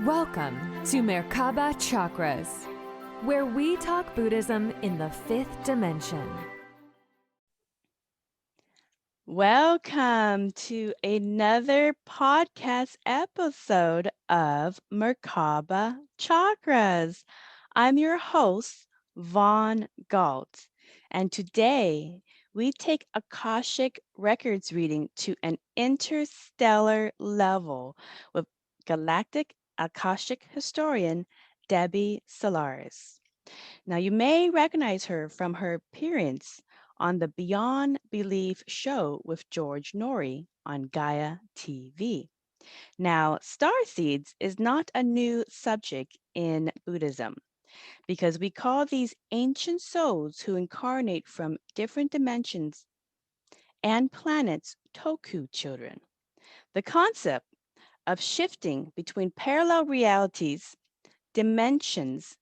Welcome to Merkaba Chakras, where we talk Buddhism in the fifth dimension. Welcome to another podcast episode of Merkaba Chakras. I'm your host, Vaughn Galt, and today we take Akashic Records reading to an interstellar level with Galactic Akashic Historian Debbie Solaris. Now, you may recognize her from her appearance on the Beyond Belief show with George Noory on Gaia TV. Now, Starseeds is not a new subject in Buddhism because we call these ancient souls who incarnate from different dimensions and planets Tulku Children. The concept of shifting between parallel realities, dimensions,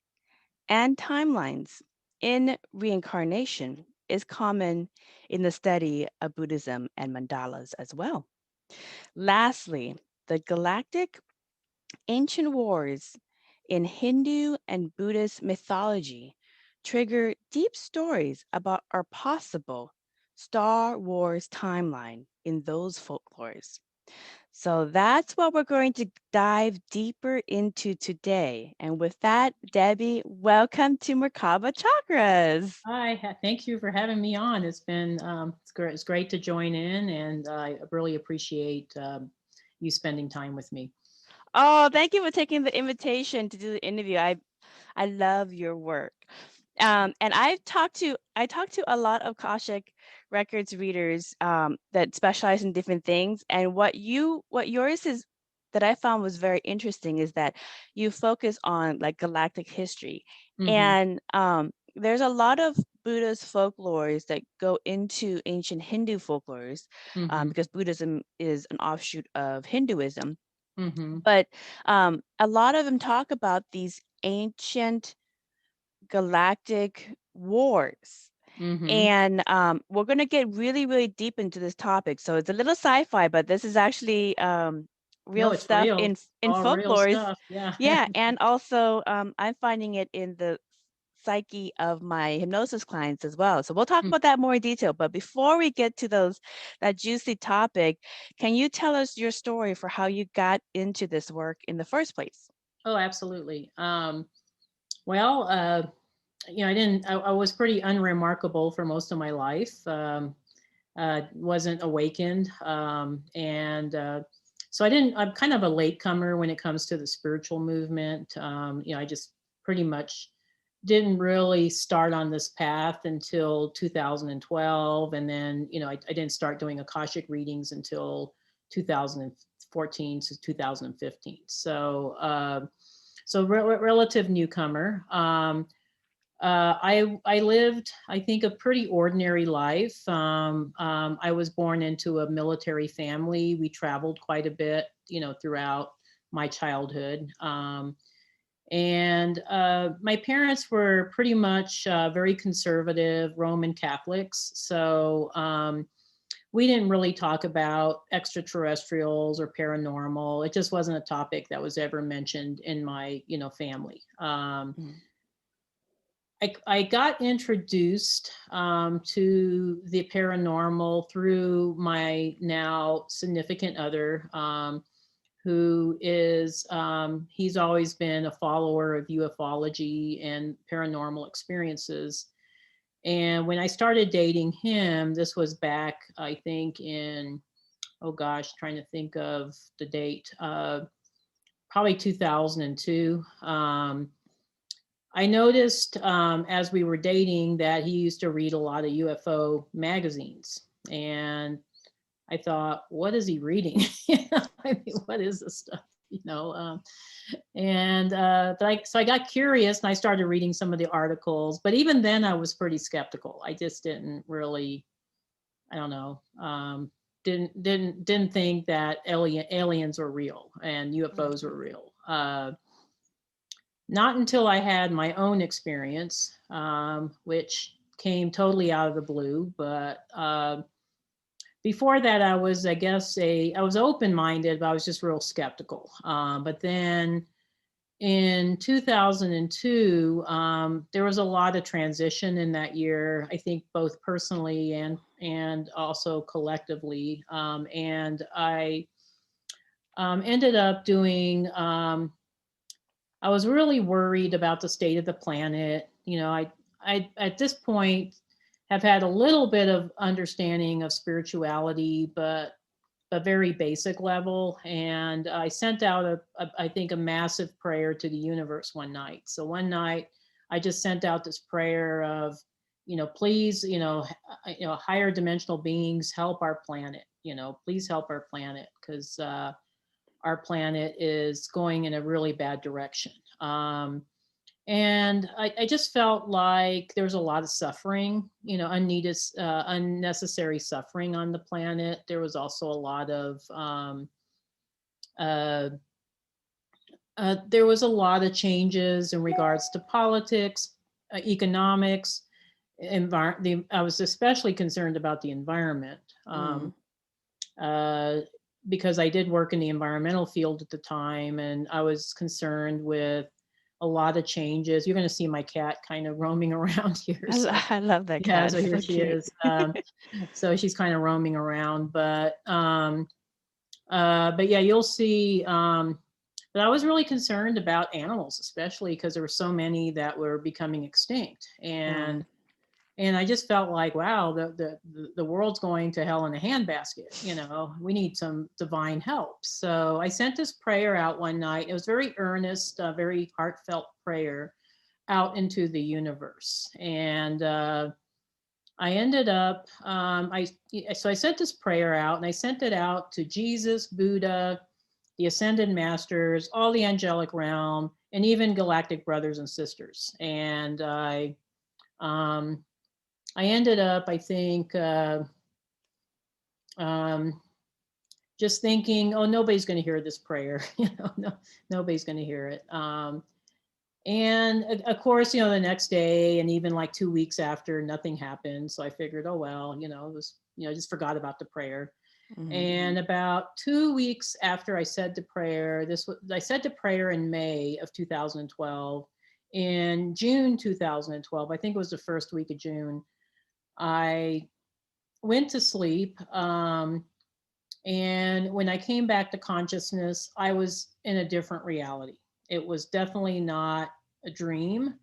and timelines in reincarnation is common in the study of Buddhism and mandalas as well. Lastly, the galactic ancient wars in Hindu and Buddhist mythology trigger deep stories about our possible Star Wars timeline in those folklores. So that's what we're going to dive deeper into today. And with that, Debbie, welcome to Merkaba Chakras. Hi, thank you for having me on. It's been it's great to join in, and I really appreciate you spending time with me. Oh, thank you for taking the invitation to do the interview. I love your work. And I talked to a lot of Akashic Records readers that specialize in different things. And what yours is that I found was very interesting is that you focus on like galactic history. Mm-hmm. And there's a lot of Buddhist folklores that go into ancient Hindu folklores Mm-hmm. because Buddhism is an offshoot of Hinduism. Mm-hmm. But a lot of them talk about these ancient galactic wars. Mm-hmm. And we're going to get really, really deep into this topic. So it's a little sci-fi, but this is actually No, real it's stuff real. in All real folklores. stuff. Yeah. Yeah, and also I'm finding it in the psyche of my hypnosis clients as well. So we'll talk about that more in detail. But before we get to that juicy topic, can you tell us your story for how you got into this work in the first place? Oh, absolutely. Well, I was pretty unremarkable for most of my life. Wasn't awakened, and so I'm kind of a latecomer when it comes to the spiritual movement. I just pretty much didn't really start on this path until 2012, and then I didn't start doing Akashic readings until 2014 to 2015. So relative newcomer. I lived, I think, a pretty ordinary life. I was born into a military family. We traveled quite a bit, throughout my childhood. And my parents were pretty much very conservative Roman Catholics. So we didn't really talk about extraterrestrials or paranormal. It just wasn't a topic that was ever mentioned in my, family. I got introduced to the paranormal through my now significant other, who is, he's always been a follower of ufology and paranormal experiences. And when I started dating him, this was back, I think, in, oh gosh, trying to think of the date, probably 2002. I noticed as we were dating that he used to read a lot of UFO magazines. And I thought, what is he reading? I mean, what is this stuff? So I got curious and I started reading some of the articles. But even then, I was pretty skeptical. I just didn't really, I don't know, didn't think that aliens were real and UFOs were real. Not until I had my own experience, which came totally out of the blue. But before that, I was open-minded, but I was just real skeptical. But then in 2002, there was a lot of transition in that year, I think both personally and also collectively. And I ended up doing, I was really worried about the state of the planet. You know, I at this point have had a little bit of understanding of spirituality, but a very basic level. And I sent out I think a massive prayer to the universe one night. So one night I just sent out this prayer of, please, higher dimensional beings, help our planet, please help our planet, because our planet is going in a really bad direction. And I just felt like there was a lot of suffering, unneeded, unnecessary suffering on the planet. There was also a lot of there was a lot of changes in regards to politics, economics, I was especially concerned about the environment. Because I did work in the environmental field at the time, and I was concerned with a lot of changes. You're going to see my cat kind of roaming around here. So, I love that yeah, cat. so It's here so she cute. is. So she's kind of roaming around, but yeah, you'll see. But I was really concerned about animals, especially because there were so many that were becoming extinct, and I just felt like, wow, the world's going to hell in a handbasket. We need some divine help. So I sent this prayer out one night. It was very earnest, very heartfelt prayer out into the universe. And I ended up, so I sent this prayer out, and I sent it out to Jesus, Buddha, the ascended masters, all the angelic realm, and even galactic brothers and sisters. And I ended up, I think, just thinking, oh, nobody's going to hear this prayer. Nobody's going to hear it. And of course, the next day and even like 2 weeks after, nothing happened. So I figured, oh, well, it was, I just forgot about the prayer. And about 2 weeks after I said the prayer, I said the prayer in May of 2012. In June 2012, I think it was the first week of June, I went to sleep. And when I came back to consciousness, I was in a different reality. It was definitely not a dream,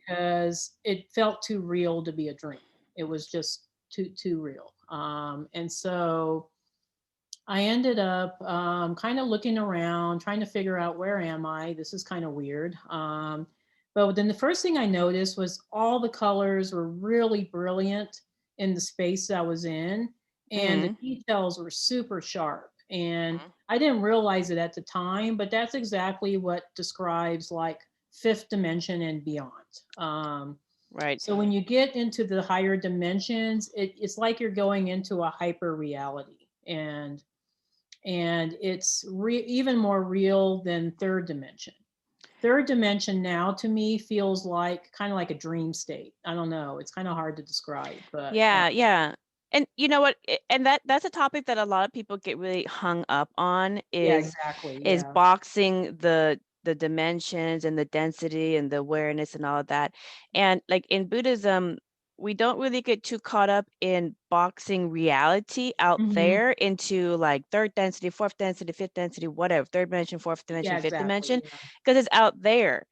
because it felt too real to be a dream. It was just too real. And so I ended up kind of looking around, trying to figure out, where am I? This is kind of weird. But then the first thing I noticed was all the colors were really brilliant in the space I was in, and the details were super sharp. And I didn't realize it at the time, but that's exactly what describes like fifth dimension and beyond. Right. So when you get into the higher dimensions, it's like you're going into a hyper reality, and it's even more real than third dimension. Third dimension now to me feels like kind of like a dream state. I don't know. It's kind of hard to describe, but Yeah. And you know what? And that's a topic that a lot of people get really hung up on, yeah, is exactly. is Yeah. boxing the dimensions and the density and the awareness and all of that. And like in Buddhism, we don't really get too caught up in boxing reality out Mhm. there into like third density, fourth density, fifth density, whatever, third dimension, fourth dimension, Yeah, fifth exactly. dimension, Yeah. because it's out there.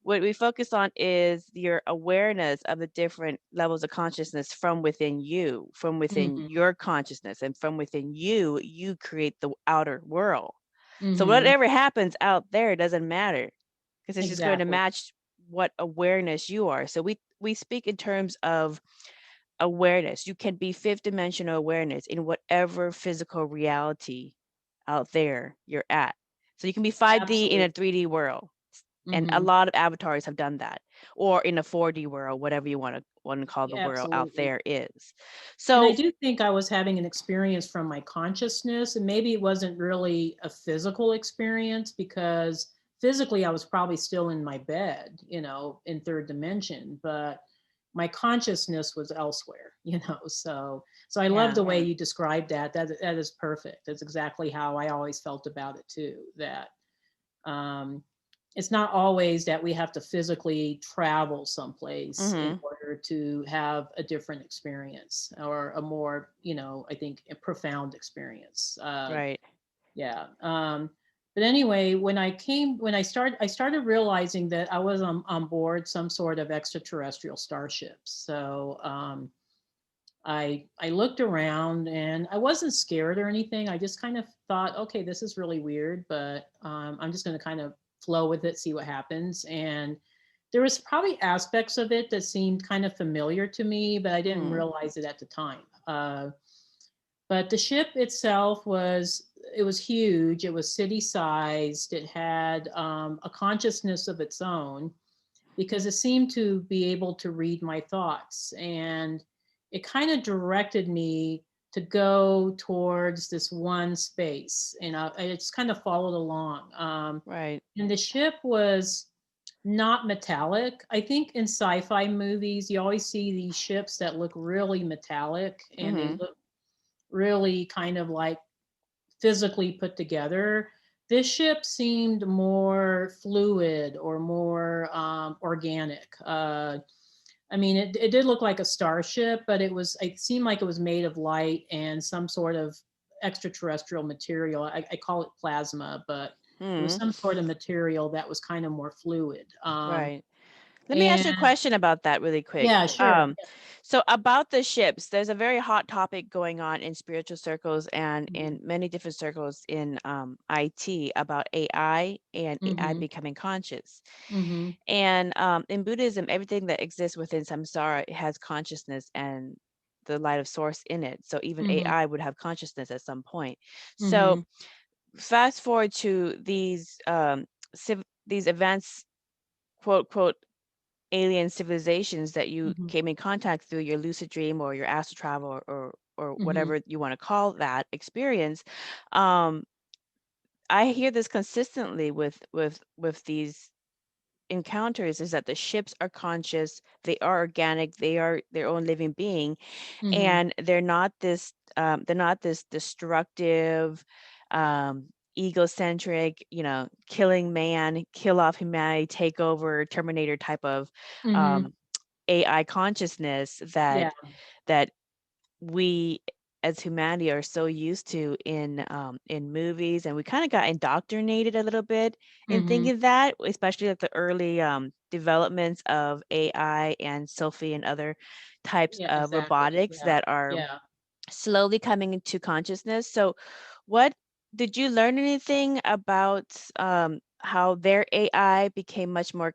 What we focus on is your awareness of the different levels of consciousness from within you, from within Mhm. your consciousness, and from within you, you create the outer world. So Mhm. whatever happens out there doesn't matter, because it's just going to Exactly. match what awareness you are. So we speak in terms of awareness. You can be fifth dimensional awareness in whatever physical reality out there you're at. So you can be 5D in a Absolutely. 3D world. And a Mhm. lot of avatars have done that, or in a 4D world, whatever you want to call the Yeah, world out absolutely. there is. And I So do think I was having an experience from my consciousness, and maybe it wasn't really a physical experience, because physically I was probably still in my bed, in third dimension, but my consciousness was elsewhere, so I love yeah, the way you described that. That is perfect. That's exactly how I always felt about it too. That um it's not always that we have to physically travel someplace in Mm-hmm. order to have a different experience or a more, I think a profound experience. Right. Yeah. But anyway, I started realizing that I was on board some sort of extraterrestrial starship. So I looked around and I wasn't scared or anything. I just kind of thought, okay, this is really weird, but I'm just going to kind of flow with it, see what happens. And there was probably aspects of it that seemed kind of familiar to me, but I didn't Mm. realize it at the time. But the ship itself was huge. It was city sized. It had a consciousness of its own because it seemed to be able to read my thoughts, and it kind of directed me to go towards this one space, and I just kind of followed along. Right. And the ship was not metallic. I think in sci-fi movies, you always see these ships that look really metallic and they Mm-hmm. look really kind of like physically put together. This ship seemed more fluid or more organic. I mean, it did look like a starship, but it seemed like it was made of light and some sort of extraterrestrial material. I call it plasma, but it was Mm. some sort of material that was kind of more fluid. Right. Let me ask you a And question about that really quick. yeah, sure. So about the ships, there's a very hot topic going on in spiritual circles and in many different circles in IT about AI and AI Mm-hmm. becoming conscious. Mm-hmm. And in Buddhism, everything that exists within samsara has consciousness and the light of source in it. So even Mm-hmm. AI would have consciousness at some point. So Mm-hmm. fast forward to these events, quote quote alien civilizations that you Mm-hmm. came in contact through your lucid dream or your astral travel or Mm-hmm. whatever you want to call that experience. um I hear this consistently with these encounters, is that the ships are conscious, they are organic, they are their own living being, Mm-hmm. and they're not this destructive, um egocentric, killing man, kill off humanity, take over, terminator type of Mm-hmm. um AI consciousness Yeah. that we as humanity are so used to in movies, and we kind of got indoctrinated a little bit in Mm-hmm. thinking that, especially at the early developments of AI and Sophie and other types Yeah, of exactly. robotics Yeah. that are Yeah. slowly coming into consciousness. So what did you learn anything about how their AI became much more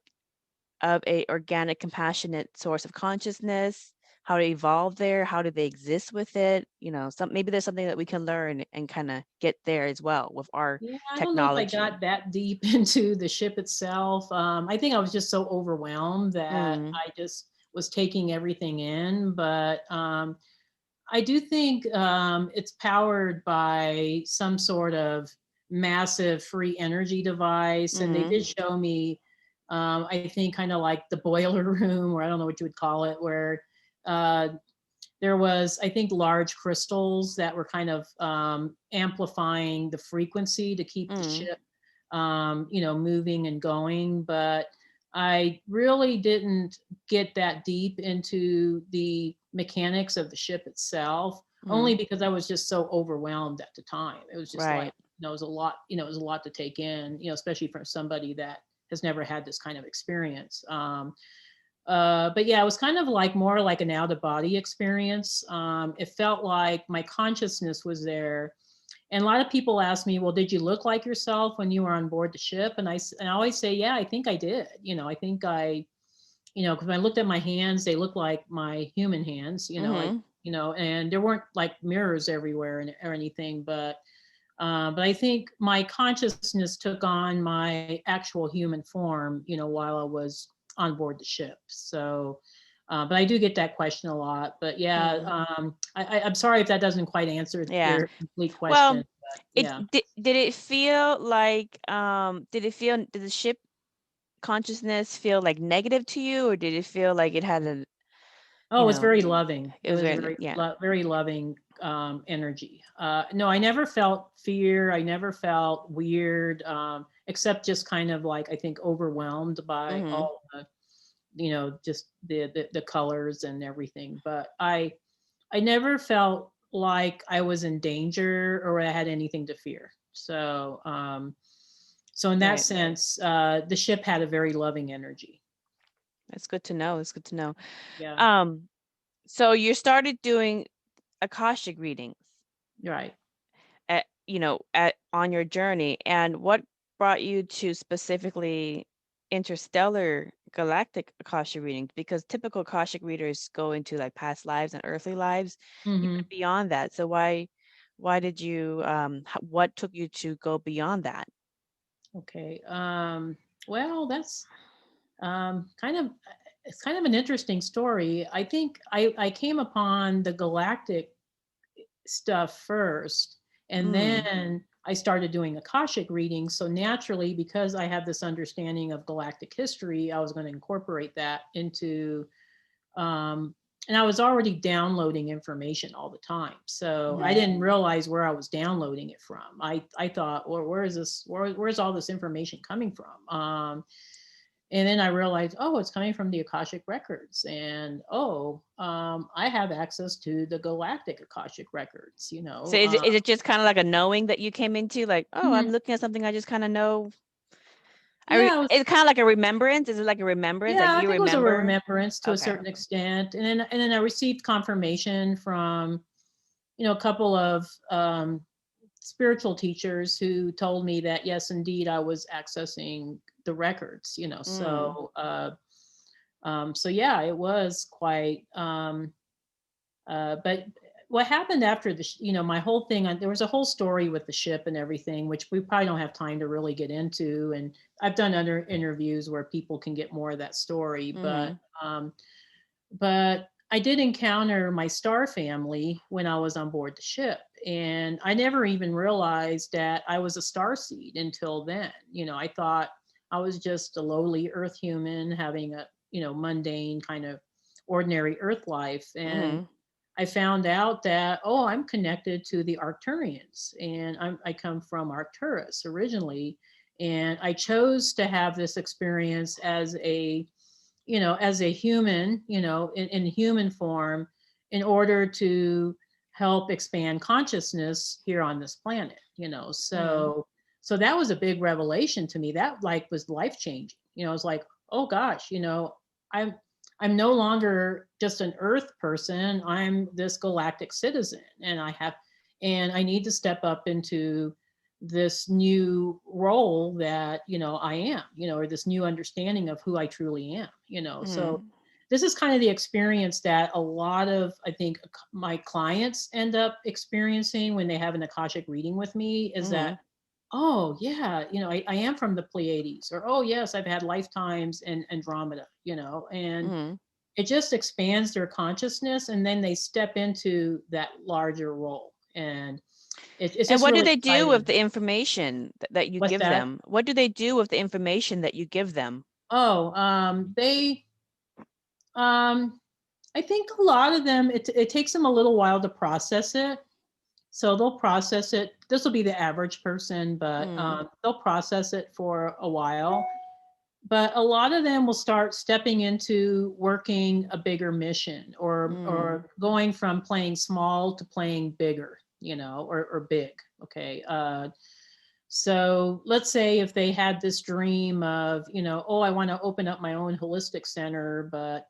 of a organic, compassionate source of consciousness, how to evolve there, how do they exist with it? Maybe there's something that we can learn and kind of get there as well with our Yeah, I don't know if I technology. got that deep into the ship itself. I think I was just so overwhelmed that Mm, I just was taking everything in. But I do think it's powered by some sort of massive free energy device. And they mm, did show me, I think, kind of like the boiler room, or I don't know what you would call it, where uh, there was, I think, large crystals that were kind of amplifying the frequency to keep the mm, ship, moving and going. But I really didn't get that deep into the mechanics of the ship itself, only mm. because I was just so overwhelmed at the time. It was just like, Right. it was a lot, it was a lot to take in, especially for somebody that has never had this kind of experience. But yeah, it was kind of like more like an out of body experience. It felt like my consciousness was there. And a lot of people ask me, well, did you look like yourself when you were on board the ship? And I always say, yeah, I think I did. I think because when I looked at my hands, they looked like my human hands, Mm-hmm. and there weren't like mirrors everywhere or anything. But I think my consciousness took on my actual human form, while I was on board the ship. So, but I do get that question a lot. But yeah, Mm. I'm sorry if that doesn't quite answer Yeah. your complete Well, question. But it yeah. did it feel like did the ship consciousness feel like negative to you, or did it feel like it had a, Oh, it's very loving. it It was was very, very, yeah. very loving energy. No, I never felt fear. I never felt weird. except just kind of like, I think, overwhelmed by Mm-hmm. all the, just the colors and everything. But I never felt like I was in danger or I had anything to fear. So in that Right. sense, the ship had a very loving energy. That's good to know. It's good to know. Yeah, So you started doing Akashic readings right. on your journey, and what brought you to specifically interstellar galactic Akashic readings? Because typical Akashic readers go into like past lives and earthly lives. You Hmm. went beyond that. So why did you what took you to go beyond that? Okay. Well, that's kind of it's kind of an interesting story. I think I came upon the galactic stuff first, and Mm, then I started doing Akashic readings. So naturally, because I have this understanding of galactic history, I was going to incorporate that into and I was already downloading information all the time. So I mhm. didn't realize where I was downloading it from. I thought, well, where is this? Where's all this information coming from? And then I realized, oh, it's coming from the Akashic records, and I have access to the Galactic Akashic records. So is it just kind of like a knowing that you came into, like, oh, I'm Mhm. looking at something I just kind of know? Yeah, It's kind of like a remembrance. Is it like a remembrance, like yeah, I you think it was a remember? remembrance to a Okay. certain extent, and then I received confirmation from a couple of spiritual teachers who told me that yes, indeed, I was accessing the records. Mm, So yeah, it was quite. But what happened after my whole thing, there was a whole story with the ship and everything, which we probably don't have time to really get into. And I've done other interviews where people can get more of that story, but mm, um, but I did encounter my star family when I was on board the ship. And I never even realized that I was a star seed until then. I thought I was just a lowly earth human having a, mundane kind of ordinary earth life. And mm, I found out that, oh, I'm connected to the Arcturians, and I come from Arcturus originally. And I chose to have this experience as a human, in human form, in order to help expand consciousness here on this planet. mm, So that was a big revelation to me. That like was life changing. It's like, oh gosh, I'm I'm no longer just an earth person. I'm this galactic citizen, and I need to step up into this new role that I am, or this new understanding of who I truly am. So mm, this is kind of the experience that a lot of, I think, my clients end up experiencing when they have an Akashic reading with me, is that, mm, oh yeah, I am from the Pleiades, or oh yes, I've had lifetimes in Andromeda, and mm. it just expands their consciousness, and then they step into that larger role. And it's And just what do really they do with exciting. the information that you What's give that? them? What do they do with the information that you give them? Oh, they, um, I think a lot of them, it takes them a little while to process it. So they'll process it. This will be the average person, but Mm, they'll process it for a while. But a lot of them will start stepping into working a bigger mission, or mm, or going from playing small to playing bigger, or big. Okay. So let's say if they had this dream of, oh, I want to open up my own holistic center, but,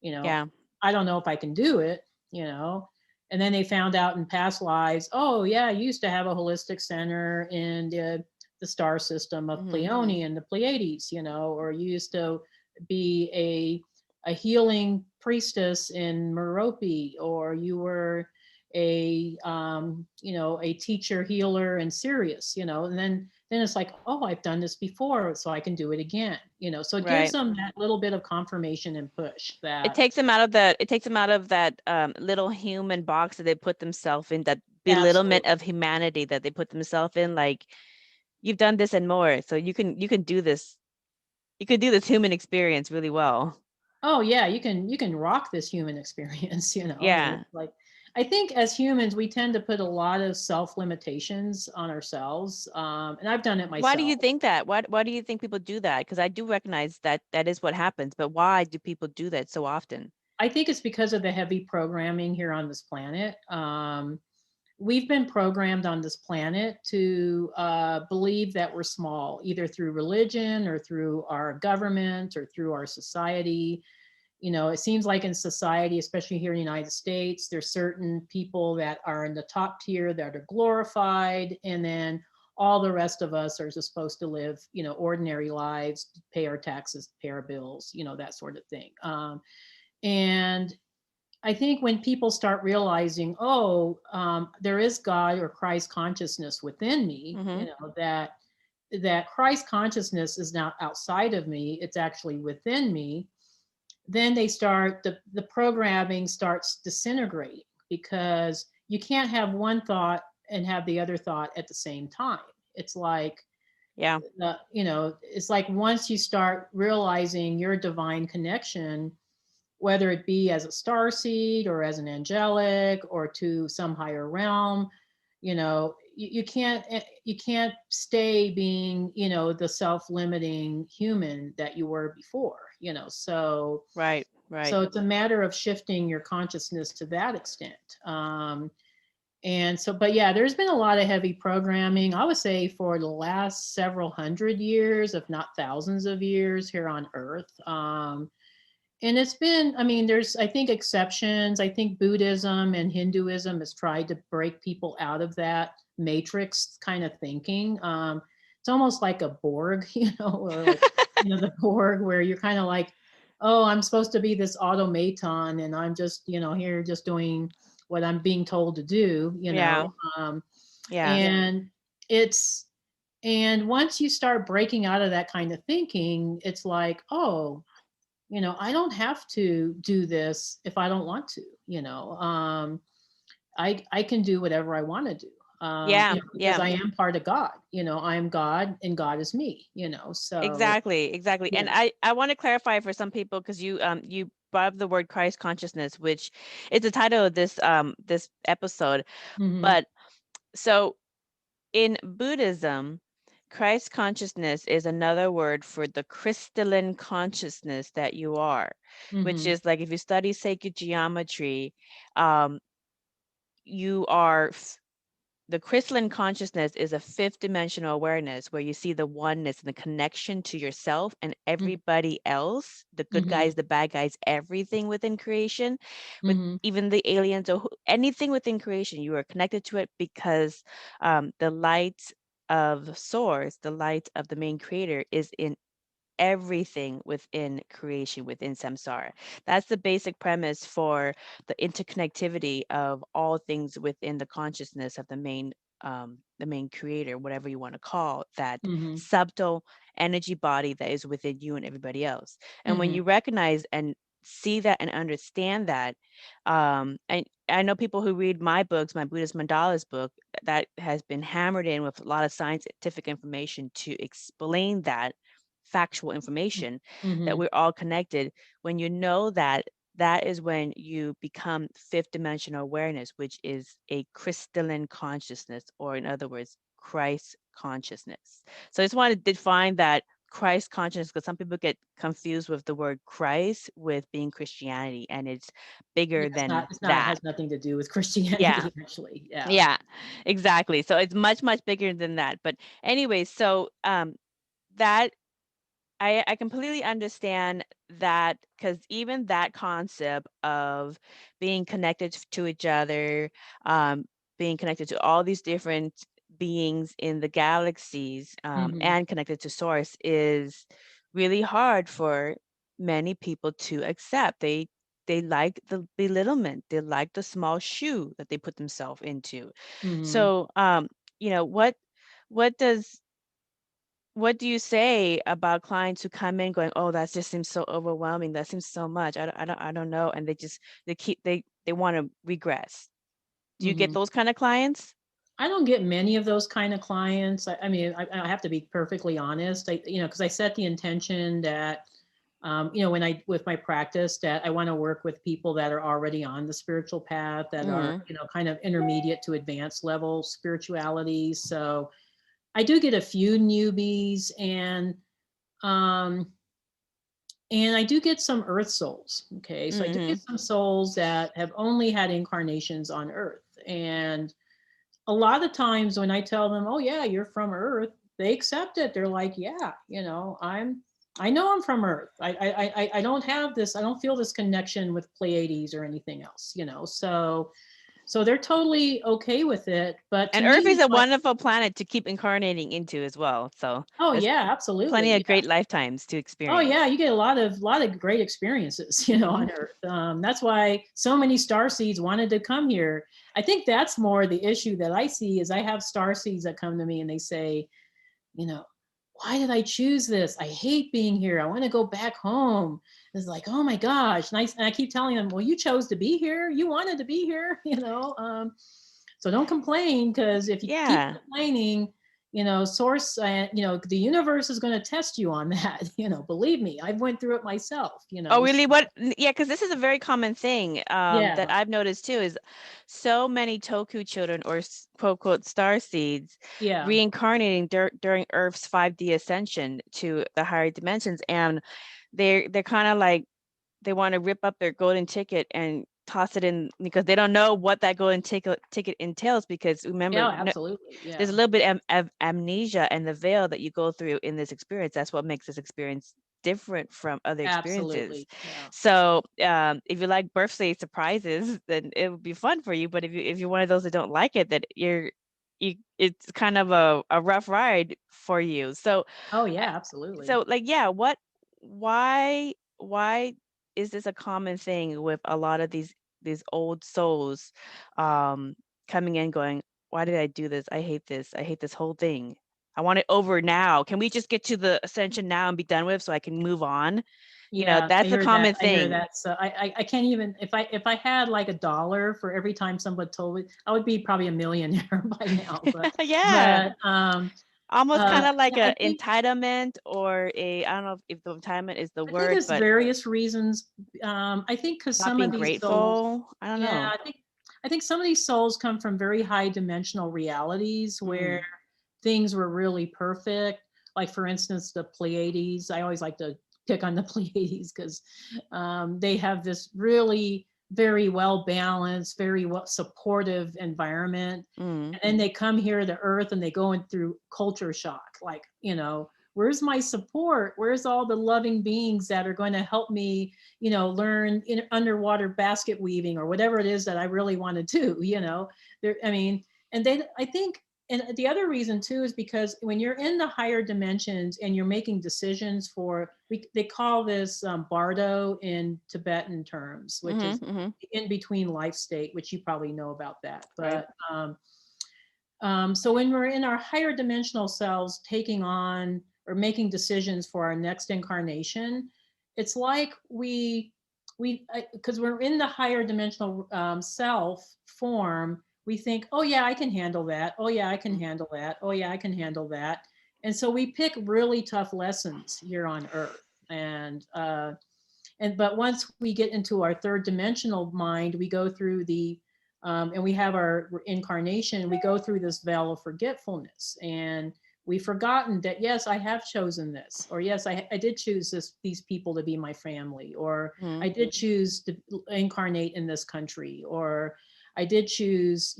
you know, yeah. I don't know if I can do it, you know. And then they found out in past lives, oh, yeah, I used to have a holistic center in the star system of Mm, Pleione and the Pleiades, or you used to be a healing priestess in Merope, or you were a teacher healer in Sirius, and then it's like, oh, I've done this before, so I can do it again, so it gives right. them that little bit of confirmation and push that It takes them out of that little human box that they put themselves in, that belittlement absolutely. of humanity that they put themselves in, like, you've done this and more, so you can do this. You could do this human experience really well. Oh yeah, you can rock this human experience, and Yeah. it's like, I think as humans, we tend to put a lot of self limitations on ourselves. And I've done it myself. Why do you think that? Why do you think people do that? Because I do recognize that that is what happens, but why do people do that so often? I think it's because of the heavy programming here on this planet. We've been programmed on this planet to believe that we're small, either through religion or through our government or through our society. You know, it seems like in society, especially here in the United States, there's certain people that are in the top tier that are glorified, and then all the rest of us are just supposed to live, you know, ordinary lives, pay our taxes, pay our bills, you know, that sort of thing. And I think when people start realizing, oh, there is God or Christ consciousness within me, you know, that Christ consciousness is not outside of me, it's actually within me, then they start, the programming starts disintegrating, because you can't have one thought and have the other thought at the same time. It's like, Yeah. you know, it's like once you start realizing your divine connection, whether it be as a star seed or as an angelic or to some higher realm, you know, you can't stay being, you know, the self-limiting human that you were before, you know. So Right. so it's a matter of shifting your consciousness to that extent. And so, but yeah, there's been a lot of heavy programming, I would say, for the last several hundred years, if not thousands of years here on Earth. And it's been, I mean, there's, I think, exceptions. I think Buddhism and Hinduism has tried to break people out of that matrix kind of thinking. It's almost like a Borg, you know, or like, you know, the Borg, where you're kind of like, oh, I'm supposed to be this automaton, and I'm just, you know, here just doing what I'm being told to do, you know. And it's, and once you start breaking out of that kind of thinking, it's like, oh, you know, I don't have to do this if I don't want to, you know. I can do whatever I want to do. You know, because I am part of God, you know, I am God and God is me, you know. So Exactly. yeah. And I want to clarify for some people, because you brought up the word Christ consciousness, which is the title of this this episode. But so in Buddhism, Christ consciousness is another word for the crystalline consciousness that you are, which is like, if you study sacred geometry, you are the crystalline consciousness is a fifth dimensional awareness where you see the oneness and the connection to yourself and everybody else, the good guys, the bad guys, everything within creation, with even the aliens or anything within creation. You are connected to it because the light of source, the light of the main creator, is in everything within creation, within samsara. That's the basic premise for the interconnectivity of all things within the consciousness of the main creator, whatever you want to call that subtle energy body that is within you and everybody else. And when you recognize and see that and understand that, and I know people who read my books, my Buddhist mandalas book, that has been hammered in with a lot of scientific information to explain that factual information, that we're all connected. When you know that, that is when you become fifth dimensional awareness, which is a crystalline consciousness, or in other words, Christ consciousness. So I just wanted to define that Christ consciousness, because some people get confused with the word Christ with being Christianity, and it's bigger than that. It has nothing to do with Christianity, actually. Yeah, exactly. So it's much, much bigger than that. But anyway, so that I completely understand that, because even that concept of being connected to each other, being connected to all these different beings in the galaxies, and connected to source, is really hard for many people to accept. They like the belittlement, they like the small shoe that they put themselves into. So you know, what do you say about clients who come in going, oh, that just seems so overwhelming, that seems so much, I don't know, and they want to regress? Do you get those kind of clients? I don't get many of those kind of clients. I mean, I have to be perfectly honest. You know, because I set the intention that with my practice, that I want to work with people that are already on the spiritual path, that are, kind of intermediate to advanced level spirituality. So I do get a few newbies, and I do get some earth souls. Okay. So I do get some souls that have only had incarnations on earth. And a lot of times when I tell them, oh yeah, you're from earth, they accept it. They're like, yeah, I know I'm from earth. I don't have this, I don't feel this connection with Pleiades or anything else, so they're totally okay with it. But And Earth is a wonderful planet to keep incarnating into as well. So yeah, absolutely, plenty of great lifetimes to experience. Oh yeah, you get a lot of great experiences, on Earth. That's why so many starseeds wanted to come here. I think that's more the issue that I see is I have starseeds that come to me and they say, why did I choose this? I hate being here. I want to go back home. It's like, oh my gosh. And I keep telling them, well, you chose to be here. You wanted to be here, so don't complain, because if you keep complaining, source, the universe is going to test you on that. Believe me, I've went through it myself, Oh, really? What? Yeah, because this is a very common thing that I've noticed too, is so many Tulku children, or quote, quote, starseeds, reincarnating during Earth's 5D ascension to the higher dimensions. And they're kind of like, they want to rip up their golden ticket and toss it in, because they don't know what that golden ticket entails. Because remember, absolutely, there's a little bit of amnesia and the veil that you go through in this experience. That's what makes this experience different from other experiences. Absolutely, yeah. So if you like birthday surprises, then it would be fun for you. But if you're one of those that don't like it, that it's kind of a rough ride for you. So oh yeah, absolutely. So like, yeah, why is this a common thing with a lot of these old souls coming in going, why did I do this? I hate this. I hate this whole thing. I want it over now. Can we just get to the ascension now and be done with, so I can move on? Yeah, That's a common thing. I hear that. So I can't even, if I had like $1 for every time someone told me, I would be probably a millionaire by now. But yeah. But almost kind of like an entitlement, or I don't know if the entitlement is the word, I think it's but various reasons. I think because some of these grateful. souls, I don't know. I think some of these souls come from very high dimensional realities where things were really perfect. Like for instance, the Pleiades. I always like to pick on the Pleiades because they have this really very well balanced, very well supportive environment. And then they come here to Earth and they go in through culture shock. Like, where's my support? Where's all the loving beings that are going to help me, learn underwater basket weaving or whatever it is that I really want to do, and then I think, and the other reason too is because when you're in the higher dimensions and you're making decisions they call this bardo in Tibetan terms, which is in between life state, which you probably know about that. But so when we're in our higher dimensional selves, taking on or making decisions for our next incarnation, it's like because we're in the higher dimensional self form, we think, oh yeah, I can handle that. Oh yeah, I can handle that. Oh yeah, I can handle that. And so we pick really tough lessons here on Earth. But once we get into our third dimensional mind, we go through and we have our incarnation, we go through this veil of forgetfulness. And we've forgotten that, yes, I have chosen this, or yes, I did choose these people to be my family, or I did choose to incarnate in this country, or I did choose,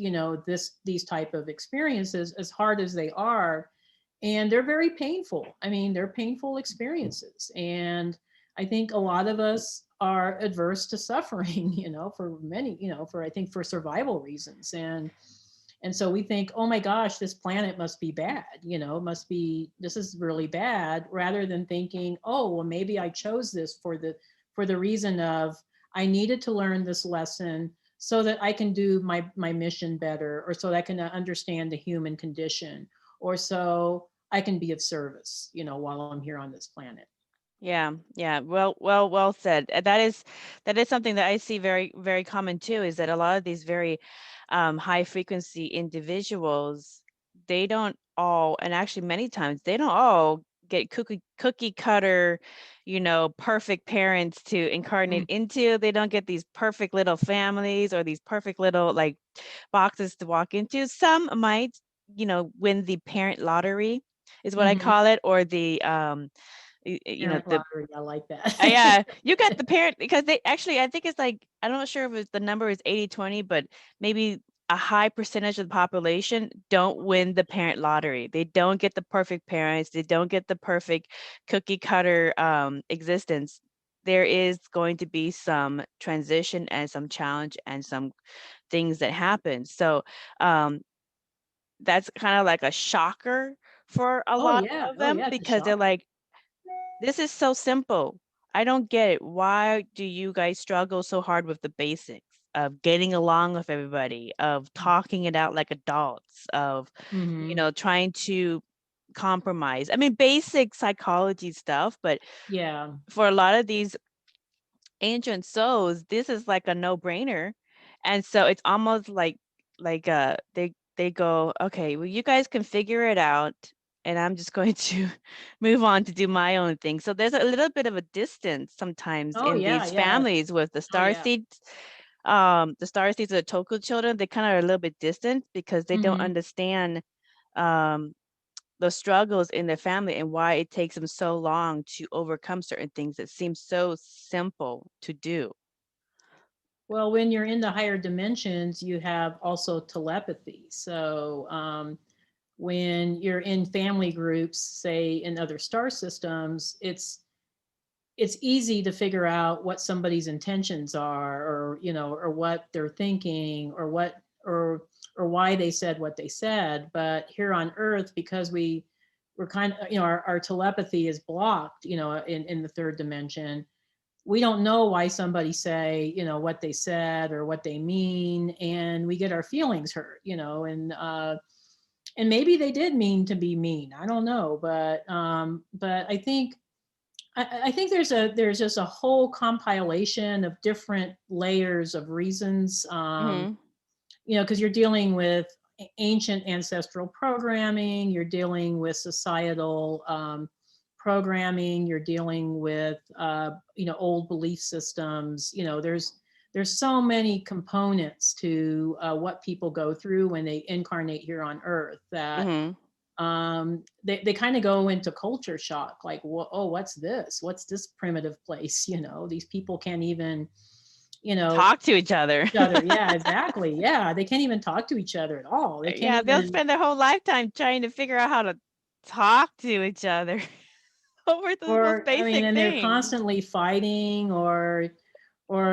these type of experiences, as hard as they are. And they're very painful. I mean, they're painful experiences. And I think a lot of us are adverse to suffering, for many, I think for survival reasons. And so we think, oh my gosh, this planet must be bad, this is really bad, rather than thinking, oh, well, maybe I chose this for the reason of I needed to learn this lesson so that I can do my mission better, or so that I can understand the human condition, or so I can be of service, while I'm here on this planet. Yeah. Well said. That is something that I see very, very common too, is that a lot of these very high frequency individuals, they don't all, and actually many times they don't all get cookie cutter, perfect parents to incarnate into. They don't get these perfect little families or these perfect little like boxes to walk into. Some might, win the parent lottery is what I Mm-hmm. call it, or the Parent the lottery. I like that. yeah, you got the parent because they actually, I think it's like, I'm not sure if the number is 80-20, but maybe a high percentage of the population don't win the parent lottery. They don't get the perfect parents. They don't get the perfect cookie cutter existence. There is going to be some transition and some challenge and some things that happen. So um, that's kind of like a shocker for a Oh lot yeah. of Oh them yeah. It's a because they're shock. like, this is so simple. I don't get it. Why do you guys struggle so hard with the basics of getting along with everybody, of talking it out like adults, of, Mm-hmm. trying to compromise? I mean, basic psychology stuff, but Yeah. for a lot of these ancient souls, this is like a no-brainer. And so it's almost like they go, okay, well, you guys can figure it out, and I'm just going to move on to do my own thing. So there's a little bit of a distance sometimes Oh in yeah. these Yeah. families with the Oh yeah. starseeds. The starseeds of the Tulku children, they kind of are a little bit distant because they don't Mm-hmm. understand um the struggles in their family and why it takes them so long to overcome certain things that seem so simple to do. Well, when you're in the higher dimensions, you have also telepathy. So when you're in family groups, say in other star systems, it's easy to figure out what somebody's intentions are, or or what they're thinking, or what or why they said what they said. But here on Earth, because we're kind of, our telepathy is blocked, in the third dimension. We don't know why somebody say, what they said or what they mean, and we get our feelings hurt, and maybe they did mean to be mean. I don't know, but I think there's just a whole compilation of different layers of reasons. Mm-hmm. Because you're dealing with ancient ancestral programming, you're dealing with societal programming, you're dealing with old belief systems. There's so many components to what people go through when they incarnate here on Earth that Mm-hmm. they kind of go into culture shock, like, oh, what's this primitive place? These people can't even Talk to each other. each other. Yeah, exactly. Yeah, they can't even talk to each other at all. They can't Yeah, they'll even. spend their whole lifetime trying to figure out how to talk to each other over the most Or I mean, basic and they're things. constantly fighting, or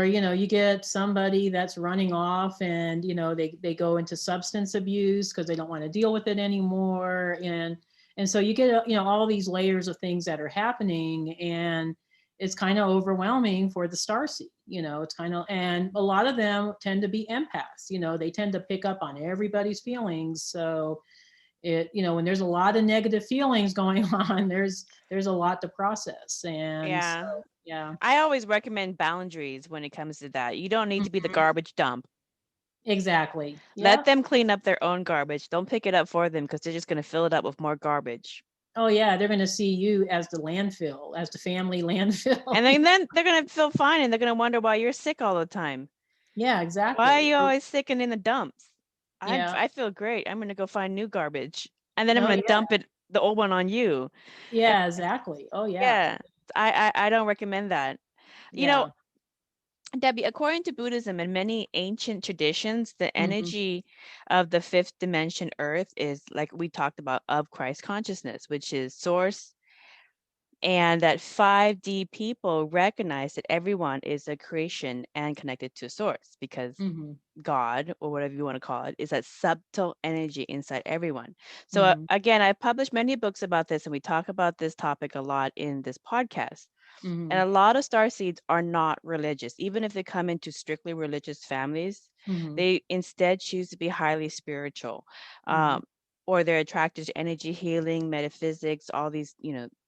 you get somebody that's running off, and they go into substance abuse because they don't want to deal with it anymore. And so you get all these layers of things that are happening, and it's kind of overwhelming for the starseed. It's kind of, and a lot of them tend to be empaths. They tend to pick up on everybody's feelings. So when there's a lot of negative feelings going on, there's a lot to process. And so, Yeah. yeah. I always recommend boundaries when it comes to that. You don't need to be the Mhm. garbage dump. Exactly. Let Yep. them clean up their own garbage. Don't pick it up for them because they're just going to fill it up with more garbage. Oh yeah, they're going to see you as the landfill, as the family landfill. And then they're going to feel fine and they're going to wonder why you're sick all the time. Yeah, Why are exactly. you always sick and in the dumps? Yeah. I feel great. I'm going to go find new garbage. And then I'm Oh going to yeah. dump the old one on you. And Yeah, exactly. Oh yeah. yeah, I don't recommend that. You know, Yeah. Debbie, according to Buddhism and many ancient traditions, the Hmm. energy of the fifth dimension Earth is, like we talked about, of Christ consciousness, which is source, and that 5D people recognize that everyone is a creation and connected to source because Hmm. God, or whatever you want to call it, is that subtle energy inside everyone. So, Hmm. again, I published many books about this, and we talk about this topic a lot in this podcast. And Hmm. a lot of starseeds are not religious. Even if they come into strictly religious families, Hmm. they instead choose to be highly spiritual. Hmm. Um, or they're attracted to energy healing, metaphysics, all these,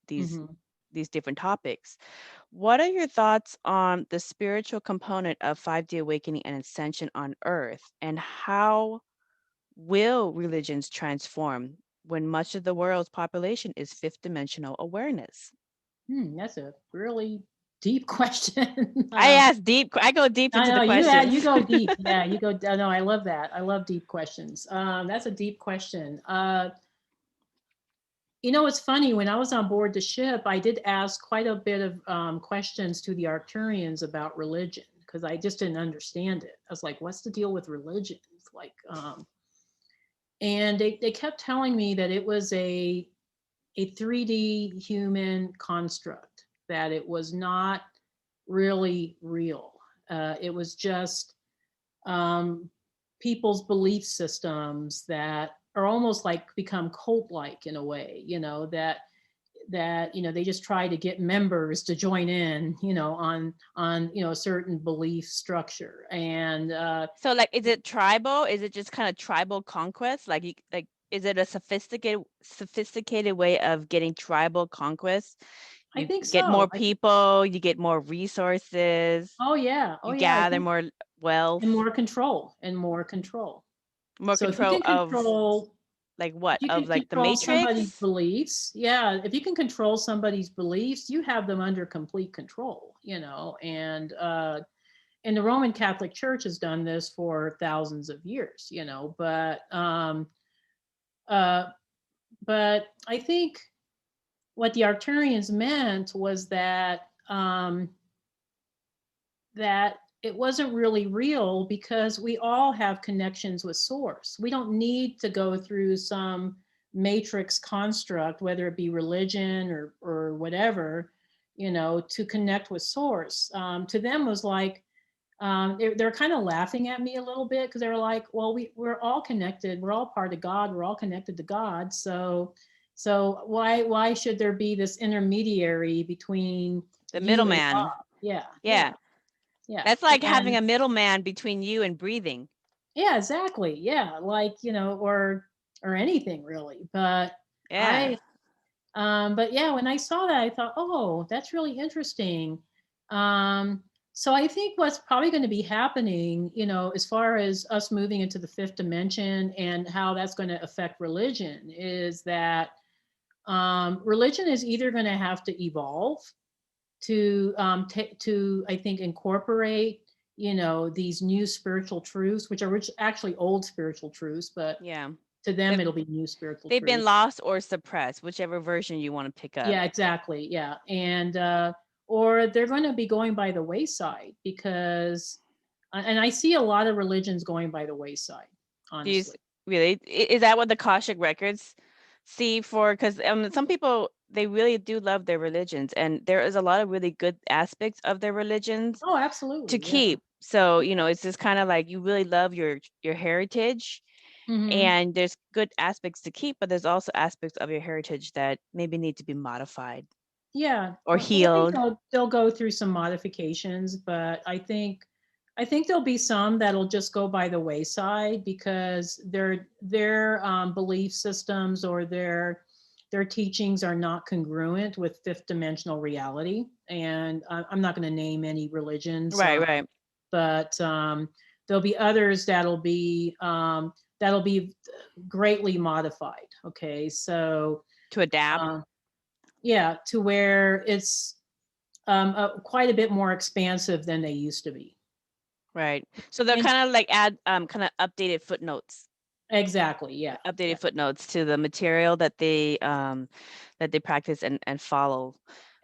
these Hmm. these different topics. What are your thoughts on the spiritual component of 5D awakening and ascension on Earth, and how will religions transform when much of the world's population is fifth dimensional awareness? That's a really deep question. I go deep I into know the you questions. you go deep. Yeah, you go. No, I love that. I love deep questions. That's a deep question. It's funny, when I was on board the ship, I did ask quite a bit of questions to the Arcturians about religion, because I just didn't understand it. I was like, what's the deal with religion? It's like, and they kept telling me that it was a 3D human construct, that it was not really real. It was just people's belief systems that are almost like become cult-like in a way, that they just try to get members to join in, on a certain belief structure. And So like, is it tribal? Is it just kind of tribal conquest? Like, is it a sophisticated way of getting tribal conquest? I You think get more so. people, you get more resources, Oh yeah, you I gather think, more wealth, and more control, and more control. more So if you control can of control like what? if you Of can like the control somebody's Matrix? beliefs, yeah, if you can control somebody's beliefs, you have them under complete control, and the Roman Catholic Church has done this for thousands of years, uh, but I think what the Arcturians meant was that it wasn't really real, because we all have connections with source. We don't need to go through some matrix construct, whether it be religion or whatever, to connect with source. To them was like, they're kind of laughing at me a little bit, because they're like, well, we're all connected. We're all part of God. We're all connected to God. So why should there be this intermediary between The you and God? middleman. Yeah. Yeah. Yeah. That's like having And a middleman between you and breathing. yeah, exactly. Yeah. Like, or anything really. But Yeah. I, but yeah, when I saw that, I thought, oh, that's really interesting. So I think what's probably going to be happening, as far as us moving into the fifth dimension and how that's going to affect religion, is that religion is either going to have to evolve to I think incorporate these new spiritual truths, which are actually old spiritual truths, but Yeah. to them They've, it'll be new spiritual they've been truths. lost or suppressed, whichever version you want to pick up. Yeah, exactly. Yeah. And or they're going to be going by the wayside, because and I see a lot of religions going by the wayside, Do you honestly. really? Is that what the Akashic records see for? Because some people, they really do love their religions, and there is a lot of really good aspects of their religions Oh, to absolutely. Yeah. keep. So it's just kind of like you really love your heritage, Mm-hmm. and there's good aspects to keep, but there's also aspects of your heritage that maybe need to be modified Yeah, or well, I think healed. they'll go through some modifications, but I think there'll be some that'll just go by the wayside, because their belief systems or their teachings are not congruent with fifth dimensional reality. And I'm not going to name any religions, Right, right. but there'll be others that'll be greatly modified. Okay, so. To adapt. Yeah, to where it's quite a bit more expansive than they used to be. Right. So they're And kind of like add kind of updated footnotes. exactly, yeah, Updated yeah. footnotes to the material that they practice and follow.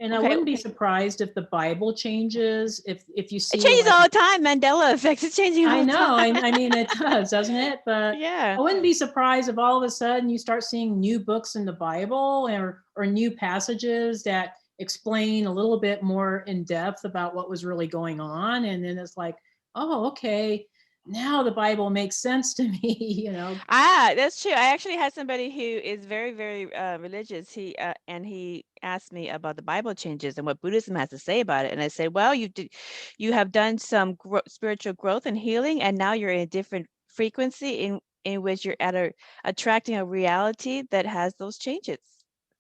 And I Okay. wouldn't be surprised if the Bible changes. If you It see, changes like, all the time. Mandela effect is changing all I the know, time. I mean, it does, doesn't it? But Yeah. I wouldn't be surprised if all of a sudden you start seeing new books in the Bible, or new passages that explain a little bit more in depth about what was really going on. And then it's like, oh, okay, now the Bible makes sense to me, That's true. I actually had somebody who is very, very religious. He asked me about the Bible changes and what Buddhism has to say about it. And I said, well, you have done some spiritual growth and healing, and now you're in a different frequency in which you're attracting a reality that has those changes.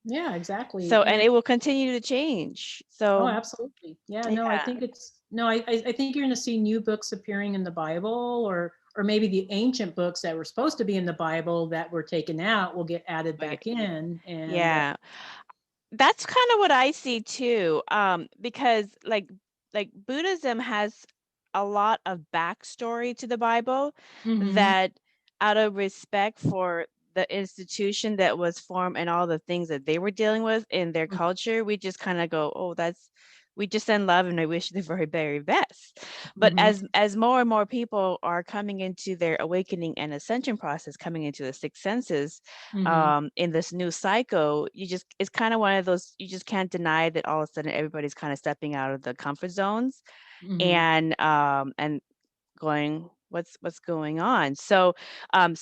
Yeah, exactly. So, and it will continue to change. Oh, So, absolutely. Yeah, no, I yeah. think it's no, I think you're going to see new books appearing in the Bible, or or maybe the ancient books that were supposed to be in the Bible that were taken out will get added back in. And Yeah, that's kind of what I see too. Because like Buddhism has a lot of backstory to the Bible mhm, that out of respect for the institution that was formed and all the things that they were dealing with in their mhm, culture, we just kind of go, oh, that's we just send love and I wish the very, very best. But mhm, as more and more people are coming into their awakening and ascension process, coming into the sixth senses, mhm, in this new cycle, you just it's kind of one of those you just can't deny that all of a sudden everybody's kind of stepping out of the comfort zones mhm. and going what's going on. So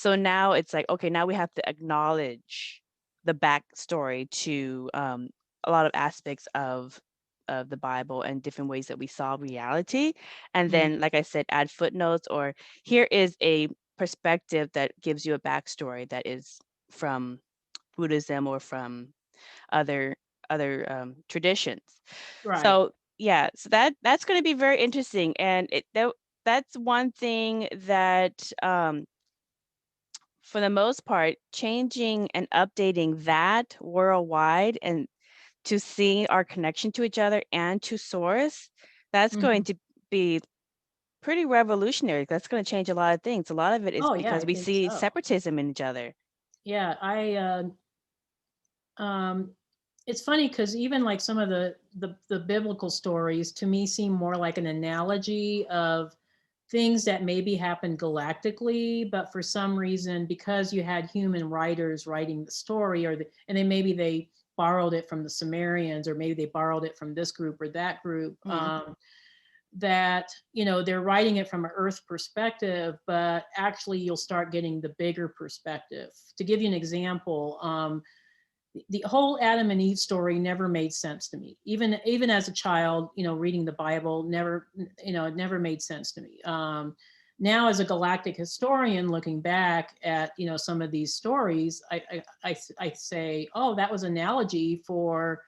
now it's like, okay, now we have to acknowledge the backstory to a lot of aspects of the Bible and different ways that we saw reality, and then Mhm. like I said, add footnotes, or here is a perspective that gives you a backstory that is from Buddhism or from other traditions. Right. So yeah, so that's going to be very interesting, and that's one thing that for the most part, changing and updating that worldwide and to see our connection to each other and to source, that's going Mhm. to be pretty revolutionary. That's going to change a lot of things. A lot of it is Oh yeah, because I we think see so. separatism in each other. Yeah, um, it's funny because even like some of the biblical stories to me seem more like an analogy of things that maybe happened galactically, but for some reason, because you had human writers writing the story, and then maybe they borrowed it from the Sumerians, or maybe they borrowed it from this group or that group. Mhm. That they're writing it from an Earth perspective, but actually you'll start getting the bigger perspective. To give you an example, the whole Adam and Eve story never made sense to me. Even as a child, reading the Bible it never made sense to me. Now, as a galactic historian, looking back at some of these stories, I say, oh, that was analogy for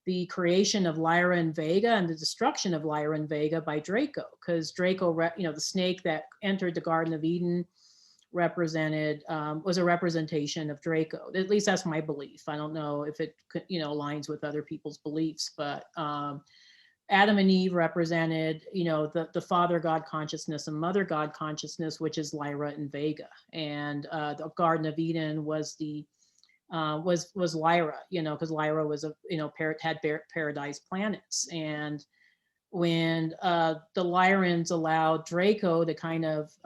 the creation of Lyra and Vega and the destruction of Lyra and Vega by Draco, because Draco, the snake that entered the Garden of Eden, was a representation of Draco. At least that's my belief. I don't know if it aligns with other people's beliefs, but Adam and Eve represented the father God consciousness and mother God consciousness, which is Lyra and Vega, and the Garden of Eden was the was Lyra, because Lyra was had paradise planets, and when the Lyrans allowed Draco to kind of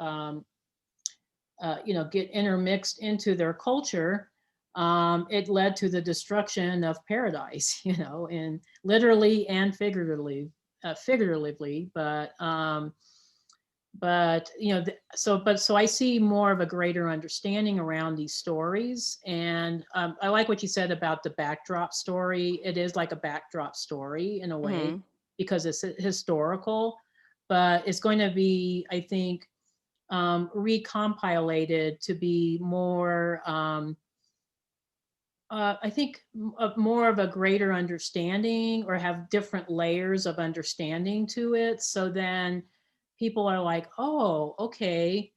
get intermixed into their culture, it led to the destruction of paradise, and literally and figuratively, but so I see more of a greater understanding around these stories, and I like what you said about the backdrop story. It is like a backdrop story in a way Mhm. because it's historical, but it's going to be, I think, recompilated to be more, I think, more of a greater understanding, or have different layers of understanding to it. So then people are like, oh, okay,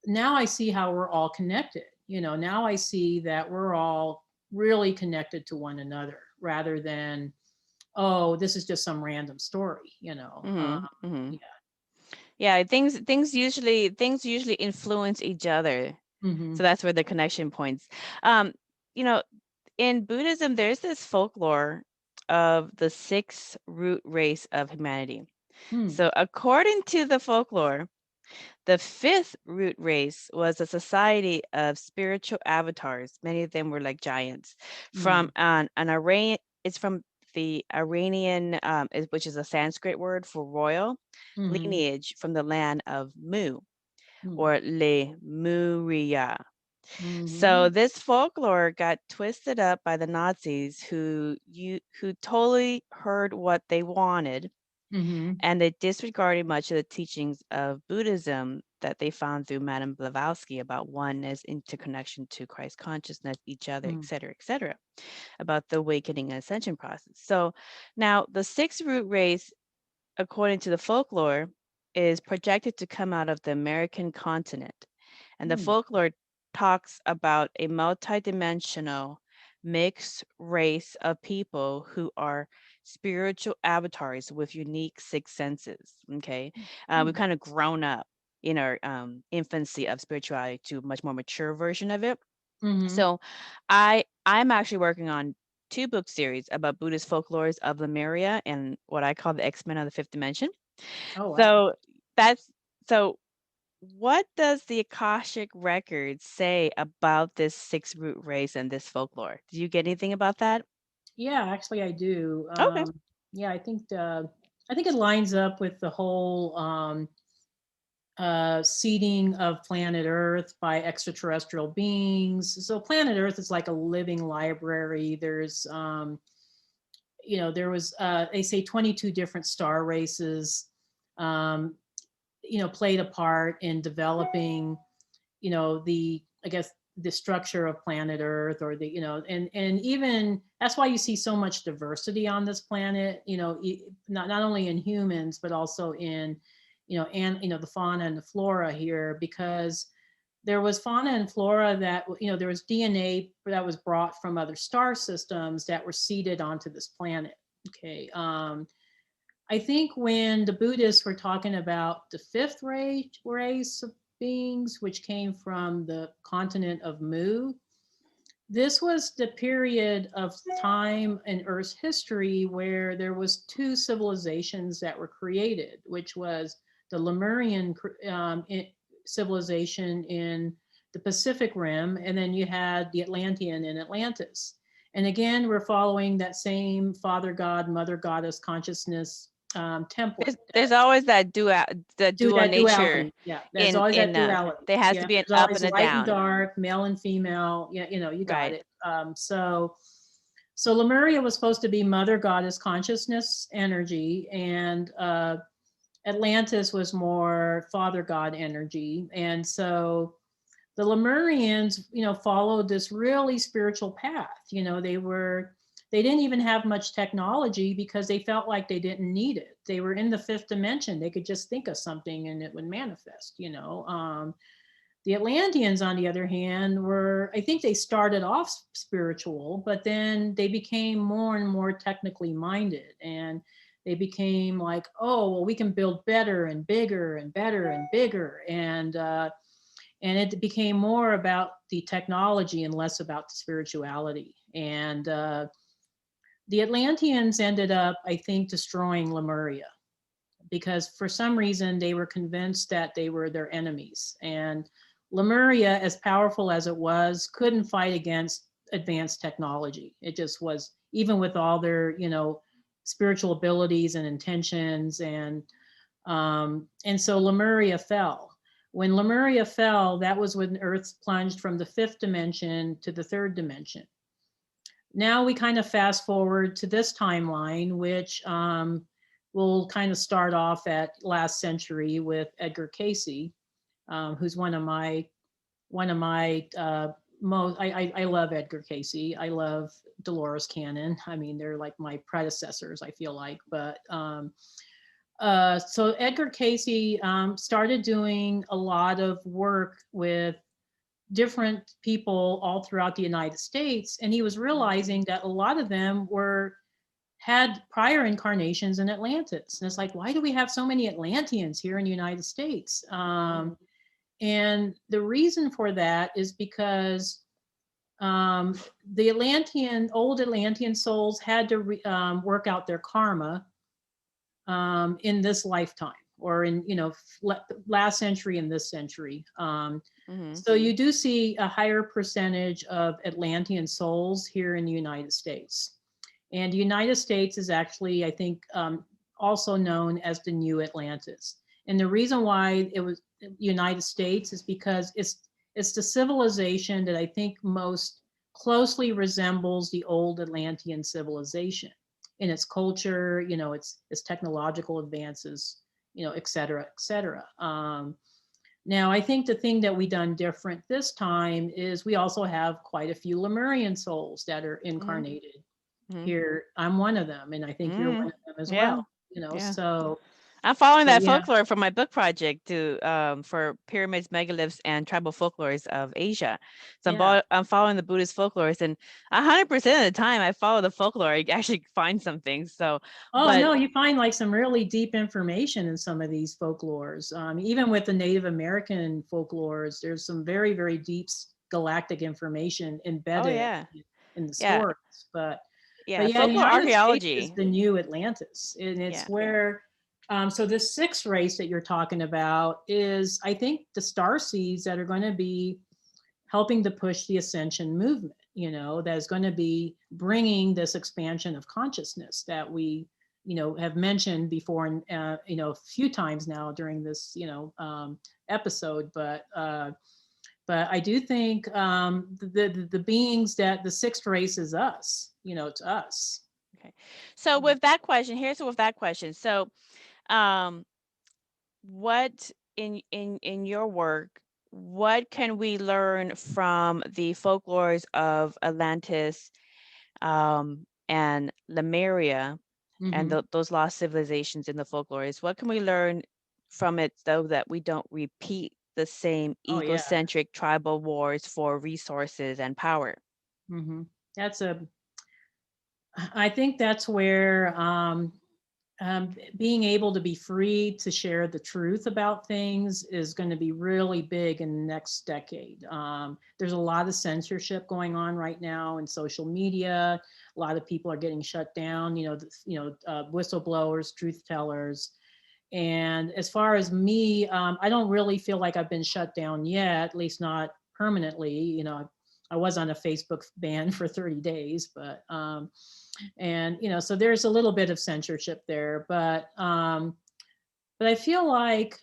now I see how we're all connected. Now I see that we're all really connected to one another, rather than, oh, this is just some random story. Mhm. Yeah. Mhm. Yeah, things usually influence each other. Hmm. So that's where the connection points. Um, you know, in Buddhism, there's this folklore of the sixth root race of humanity. Hmm. So according to the folklore, the fifth root race was a society of spiritual avatars. Many of them were like giants from an Iranian. It's from the Iranian, which is a Sanskrit word for royal Hmm. lineage from the land of Mu Hmm. or Lemuria. So Hmm. this folklore got twisted up by the Nazis who totally heard what they wanted, Hmm. and they disregarded much of the teachings of Buddhism that they found through Madame Blavatsky about oneness, interconnection to Christ consciousness, each other, Hmm. et cetera, about the awakening and ascension process. So now the sixth root race, according to the folklore, is projected to come out of the American continent. And the Hmm. folklore talks about a multidimensional mixed race of people who are spiritual avatars with unique sixth senses. Okay. We've Hmm. kind of grown up in our infancy of spirituality to a much more mature version of it. Hmm. So I'm actually working on 2 book series about Buddhist folklores of Lemuria and what I call the X-Men of the fifth dimension. Oh, wow. So that's so what does the Akashic records say about this six root race and this folklore? Do you get anything about that? Yeah, actually, I do. Okay. Yeah, I think it lines up with the whole seeding of planet Earth by extraterrestrial beings. So planet Earth is like a living library. There's there was they say 22 different star races um, played a part in developing the I guess the structure of planet Earth, or the and even that's why you see so much diversity on this planet, not only in humans but also in the fauna and the flora here, because there was fauna and flora that there was DNA that was brought from other star systems that were seeded onto this planet. Okay. I think when the Buddhists were talking about the fifth race of beings, which came from the continent of Mu, this was the period of time in Earth's history where there was 2 civilizations that were created, which was the Lemurian civilization in the Pacific Rim, and then you had the Atlantean in Atlantis. And again, we're following that same Father God, Mother Goddess consciousness template. There's always that Do dual that nature duality. Yeah, there's always that in duality. there has Yeah, to be an there's up always and a light and down. dark, male and female. Yeah, you got Right. it. So Lemuria was supposed to be Mother Goddess consciousness energy, and Atlantis was more Father God energy. And so the Lemurians, followed this really spiritual path. They didn't even have much technology because they felt like they didn't need it. They were in the fifth dimension. They could just think of something and it would manifest. The Atlanteans, on the other hand, I think they started off spiritual, but then they became more and more technically minded. And they became like, oh, well, we can build better and bigger and better and bigger. And it became more about the technology and less about the spirituality. And the Atlanteans ended up, I think, destroying Lemuria because for some reason they were convinced that they were their enemies. And Lemuria, as powerful as it was, couldn't fight against advanced technology. It just was, even with all their, spiritual abilities and intentions. And so Lemuria fell. When Lemuria fell, that was when Earth plunged from the fifth dimension to the third dimension. Now we kind of fast forward to this timeline, which will kind of start off at last century with Edgar Cayce, who's one of my most. I love Edgar Cayce. I love Dolores Cannon. I mean, they're like my predecessors, I feel like. But so Edgar Cayce started doing a lot of work with different people all throughout the United States, and he was realizing that a lot of them had prior incarnations in Atlantis. And it's like, why do we have so many Atlanteans here in the United States? And the reason for that is because the old Atlantean souls had to work out their karma in this lifetime, or in last century and this century. So you do see a higher percentage of Atlantean souls here in the United States. And the United States is actually, I think, also known as the New Atlantis. And the reason why it was United States is because it's the civilization that I think most closely resembles the old Atlantean civilization in its culture, its technological advances, et cetera, et cetera. Now, I think the thing that we done different this time is we also have quite a few Lemurian souls that are incarnated here. I'm one of them, and I think you're one of them as Yeah. well. Yeah. So I'm following So that yeah, folklore for my book project to for pyramids, megaliths, and tribal folklores of Asia. So yeah. I'm following the Buddhist folklores, and 100% of the time I follow the folklore, I actually find something. So, Oh but no, you find like some really deep information in some of these folklores. Even with the Native American folklores, there's some very, very deep galactic information oh embedded yeah, in the yeah, stories. But yeah, yeah, the folklore United States is archaeology. the new Atlantis, and Yeah, it's where. So this sixth race that you're talking about is, I think, the starseeds that are going to be helping to push the ascension movement. That is going to be bringing this expansion of consciousness that we have mentioned before, and a few times now during this episode. But I do think the beings that the sixth race is us. It's us. okay. So with that question, here's with that question. So, um, what in your work, what can we learn from the folklores of Atlantis, and Lemuria, and Mm-hmm. those lost civilizations in the folklores? What can we learn from it, though, that we don't repeat the same Oh yeah. egocentric tribal wars for resources and power? Mm-hmm. That's a. I think that's where being able to be free to share the truth about things is going to be really big in the next decade. There's a lot of censorship going on right now in social media. A lot of people are getting shut down. Whistleblowers, truth tellers. And as far as me, I don't really feel like I've been shut down yet, at least not permanently. I was on a Facebook ban for 30 days, and so there's a little bit of censorship there, but I feel like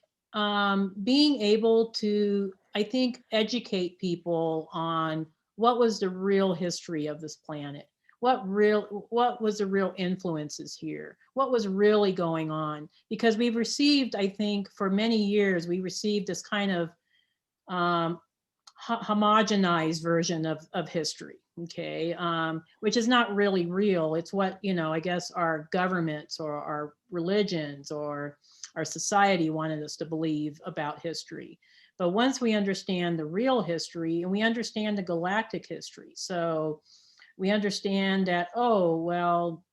being able to, I think, educate people on what was the real history of this planet, what was the real influences here, what was really going on, because we've received, I think, for many years we received this kind of um, homogenized version of history, okay, which is not really real. It's what, I guess our governments or our religions or our society wanted us to believe about history. But once we understand the real history and we understand the galactic history, so we understand that, oh, well,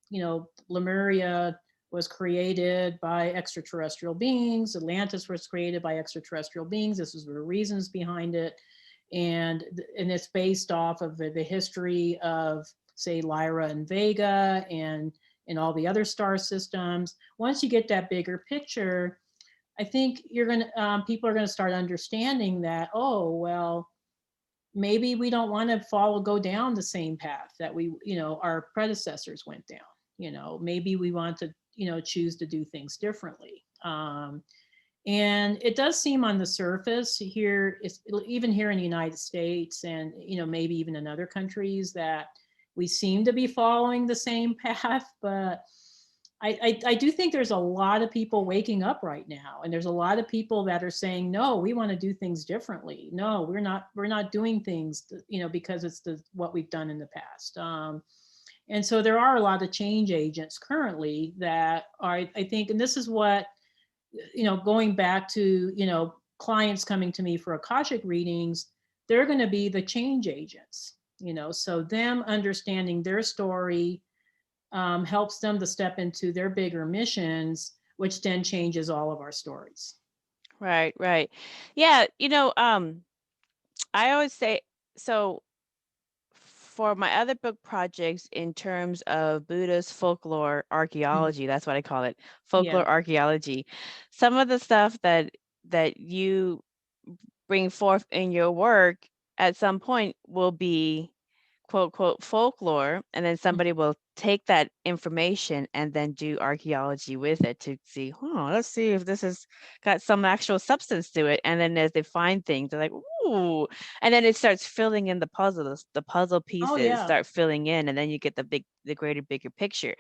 Lemuria was created by extraterrestrial beings, Atlantis was created by extraterrestrial beings, this was the reasons behind it, and it's based off of the history of, say, Lyra and Vega and all the other star systems. Once you get that bigger picture, I think people are gonna start understanding that, oh well, maybe we don't want to go down the same path that our predecessors went down. Maybe we want to choose to do things differently. And it does seem on the surface here, even here in the United States, and maybe even in other countries, that we seem to be following the same path. But I do think there's a lot of people waking up right now, and there's a lot of people that are saying, no, we want to do things differently. No, we're not doing things because it's what we've done in the past. And so there are a lot of change agents currently that are, I think, and this is what, going back to, clients coming to me for Akashic readings, they're going to be the change agents, so them understanding their story helps them to step into their bigger missions, which then changes all of our stories. Right, right. Yeah, I always say, so for my other book projects, in terms of Buddhist folklore Mhm. archaeology, that's what I call it, Yeah. folklore archaeology. Some of the stuff that you bring forth in your work at some point will be quote quote folklore, and then somebody will take that information and then do archaeology with it to see, let's see if this has got some actual substance to it. And then as they find things, they're like, ooh, and then it starts filling in the puzzles, the puzzle Oh pieces yeah. start filling in, and then you get the greater, bigger picture.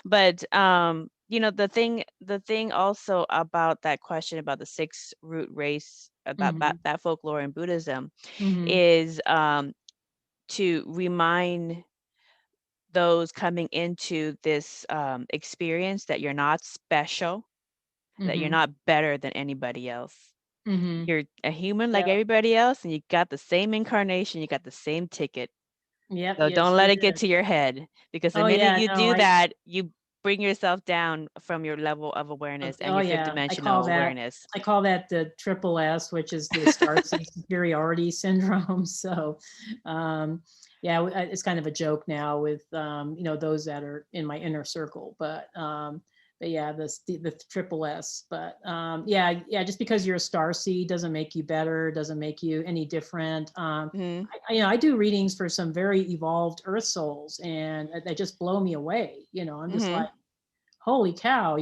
But the thing also about that question about the six root race, about Hmm. that folklore in Buddhism, Hmm. is to remind those coming into this experience that you're not special, that you're Mm-hmm. not better than anybody else. Mm-hmm. You're a human like Yeah. everybody else, and you got the same incarnation, you got the same ticket. Yep. So Yes, don't you let it get did. to your head, because the Oh minute yeah. you No, do that, you bring yourself down from your level of awareness and oh your fifth yeah. dimensional awareness. I call that the triple S, which is the Starseed superiority syndrome. So, um, yeah, it's kind of a joke now with those that are in my inner circle. But yeah, the triple S. But yeah. Just because you're a starseed doesn't make you better, doesn't make you any different. Mhm. I do readings for some very evolved Earth souls, and they just blow me away. I'm just like, Mhm. holy cow,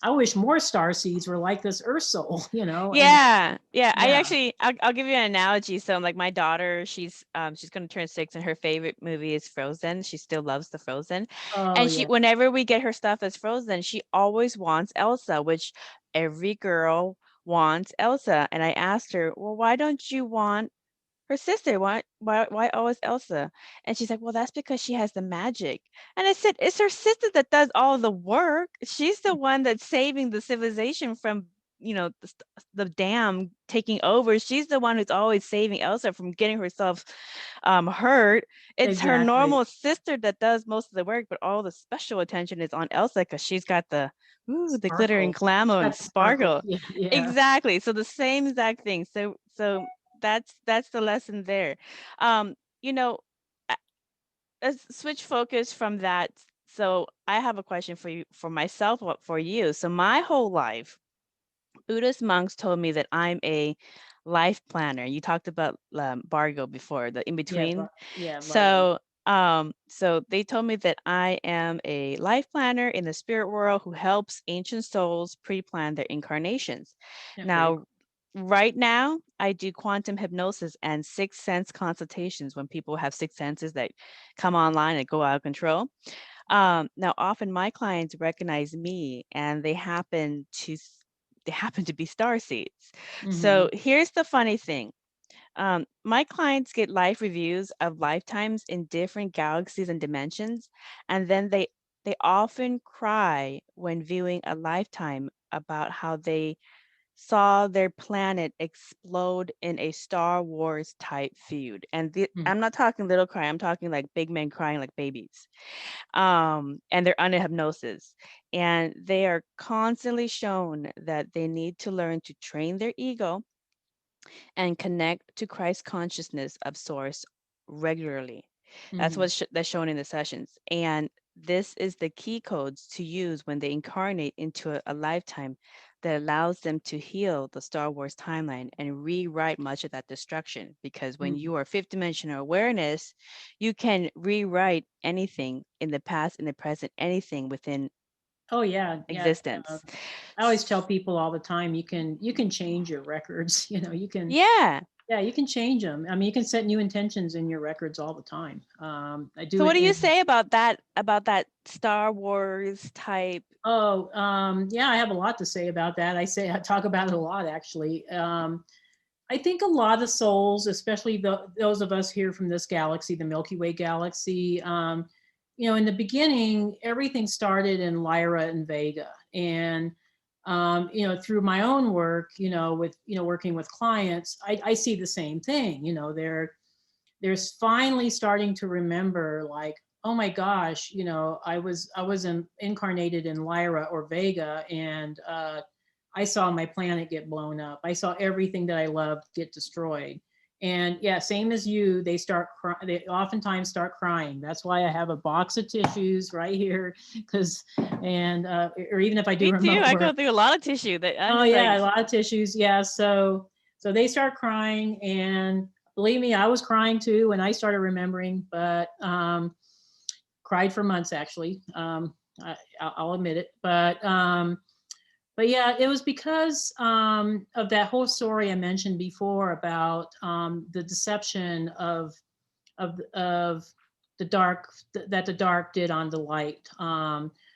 I wish more star seeds were like this Earth soul, and Yeah, yeah. I yeah. actually, I'll give you an analogy. So, like, my daughter, she's going to turn 6, and her favorite movie is Frozen. She still loves the Frozen, Oh and she, yeah. whenever we get her stuff as Frozen, she always wants Elsa, which every girl wants Elsa. And I asked her, well, why don't you want her sister? Why always Elsa? And she's like, well, that's because she has the magic. And I said, it's her sister that does all the work. She's the one that's saving the civilization from, the dam taking over. She's the one who's always saving Elsa from getting herself hurt. It's her Exactly. normal sister that does most of the work, but all the special attention is on Elsa because she's got the glitter and Sparkle. She's glamour and got the sparkle. sparkle. Yeah, yeah. Exactly. So the same exact thing. So that's the lesson there. Um, you know, uh, let's switch focus from that. So I have a question for you, for myself, what for you. So my whole life, Buddhist monks told me that I'm a life planner. You talked about Bargo before, the in Yeah, between. yeah, Vargo. So they told me that I am a life planner in the spirit world who helps ancient souls pre-plan their incarnations. Yeah, very Now, right now, I do quantum hypnosis and sixth sense consultations when people have sixth senses that come online and go out of control. Now, often my clients recognize me, and they happen to be star seeds. cool. Mm-hmm. So here's the funny thing. My clients get life reviews of lifetimes in different galaxies and dimensions, and then they often cry when viewing a lifetime about how they saw their planet explode in a Star Wars type feud. And I'm not talking little cry, I'm talking like big men crying like babies. And they're under hypnosis. And they are constantly shown that they need to learn to train their ego and connect to Christ consciousness of source regularly. That's Mm-hmm. that's shown in the sessions. And this is the key codes to use when they incarnate into a lifetime that allows them to heal the Star Wars timeline and rewrite much of that destruction. Because when Mm-hmm. you are fifth dimensional awareness, you can rewrite anything in the past, in the present, anything within Oh yeah, yeah. existence. I always tell people all the time, you can change your records. You can. Yeah. Yeah, you can change them. I mean, you can set new intentions in your records all the time. I do So what it do you in. say about that Star Wars type? Oh, yeah, I have a lot to say about that. I talk about it a lot, actually. I think a lot of souls, especially those of us here from this galaxy, the Milky Way galaxy, in the beginning, everything started in Lyra and Vega. And, through my own work, with, working with clients, I see the same thing. They're finally starting to remember, like, oh my gosh, I was incarnated in Lyra or Vega, and I saw my planet get blown up. I saw everything that I loved get destroyed. And yeah, same as you, they oftentimes start crying. That's why I have a box of tissues right here, because and or even if I do Me too. remote I go work. through a lot of tissue that I'm Oh just yeah, like, a lot of tissues. Yeah, so they start crying, and believe me, I was crying too when I started remembering, but cried for months actually. I'll admit it, but yeah, it was because of that whole story I mentioned before about the deception of the dark, that the dark did on the light.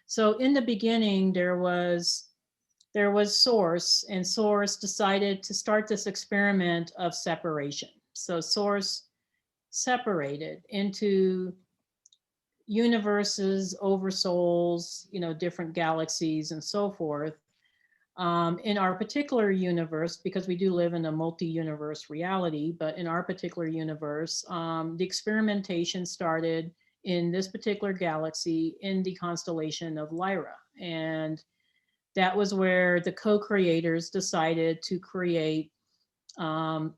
So in the beginning, there was Source, and Source decided to start this experiment of separation. So Source separated into universes, oversouls, different galaxies, and so forth. In our particular universe, because we do live in a multi-universe reality, but in our particular universe, the experimentation started in this particular galaxy in the constellation of Lyra. And that was where the co-creators decided to create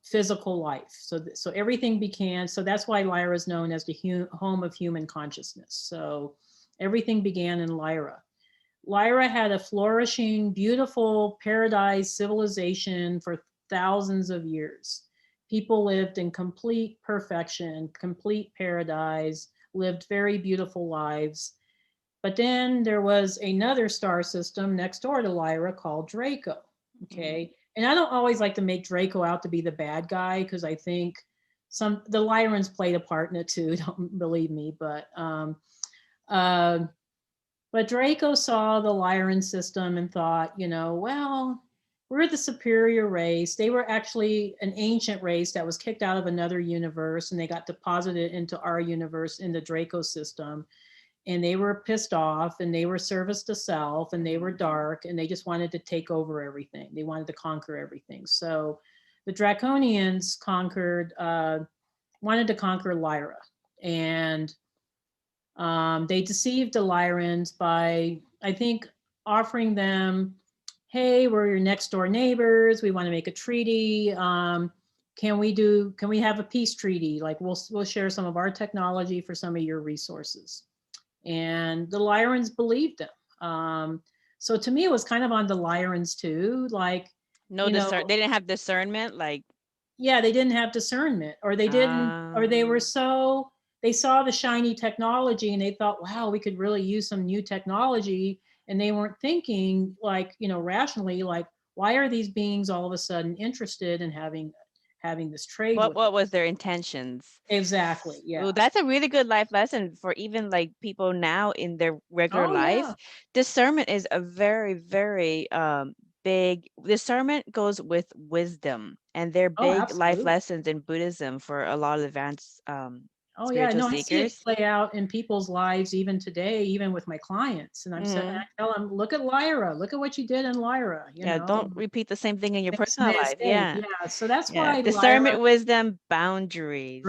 physical life. So everything began. So that's why Lyra is known as the home of human consciousness. So everything began in Lyra. Lyra had a flourishing, beautiful paradise civilization for thousands of years. People lived in complete perfection, complete paradise, lived very beautiful lives. But then there was another star system next door to Lyra called Draco. Okay. And I don't always like to make Draco out to be the bad guy because I think the Lyrans played a part in it too. Don't believe me, but Draco saw the Lyran system and thought, well, we're the superior race. They were actually an ancient race that was kicked out of another universe and they got deposited into our universe in the Draco system. And they were pissed off and they were service to self and they were dark and they just wanted to take over everything. They wanted to conquer everything. So the Draconians wanted to conquer Lyra. And they deceived the Lyrans by, I think, offering them, hey, we're your next door neighbors. We want to make a treaty. Can we have a peace treaty? Like we'll share some of our technology for some of your resources. And the Lyrans believed them. So to me, it was kind of on the Lyrans too. Like, they didn't have discernment, like. Yeah, they didn't have discernment, or they didn't, or they were they saw the shiny technology and they thought, wow, we could really use some new technology. And they weren't thinking like, rationally, like, why are these beings all of a sudden interested in having this trade? What was their intentions? Exactly. Yeah. Well, that's a really good life lesson for even like people now in their regular life. Yeah. Discernment is a very, very big. Discernment goes with wisdom, and they're big life lessons in Buddhism for a lot of advanced spiritual seekers. I see it play out in people's lives even today, even with my clients. And I tell them, look at Lyra, look at what you did in Lyra. Don't repeat the same thing in your personal life. Yeah. So that's why discernment, wisdom, boundaries.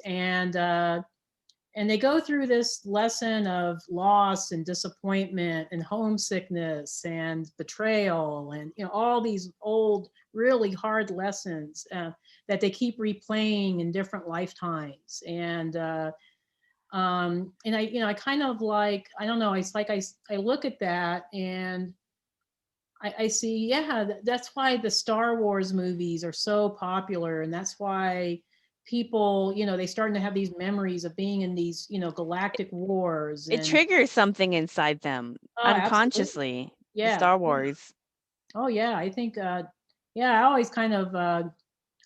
And they go through this lesson of loss and disappointment and homesickness and betrayal and all these old, really hard lessons that they keep replaying in different lifetimes. And I kind of like, I don't know, it's like I look at that and I see, that's why the Star Wars movies are so popular, and that's why people, they starting to have these memories of being in these, galactic wars. It triggers something inside them unconsciously. Yeah. Star Wars. Oh yeah, I think I always kind of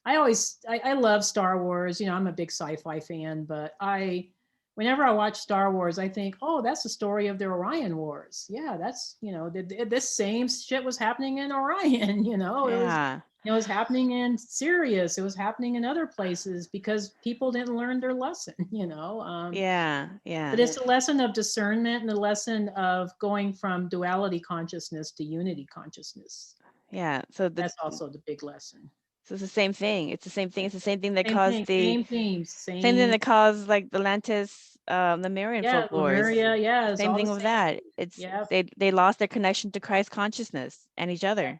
I love Star Wars. I'm a big sci-fi fan, but whenever I watch Star Wars, I think, oh, that's the story of the Orion Wars. Yeah, that's, this same shit was happening in Orion, it was happening in Sirius. It was happening in other places because people didn't learn their lesson, Yeah. But it's a lesson of discernment and a lesson of going from duality consciousness to unity consciousness. Yeah. So that's also the big lesson. So it's the same thing. It's the same thing. It's the same thing that caused same thing that caused like Atlantis, the Lemurian folklore. Same thing with that. It's they lost their connection to Christ consciousness and each other.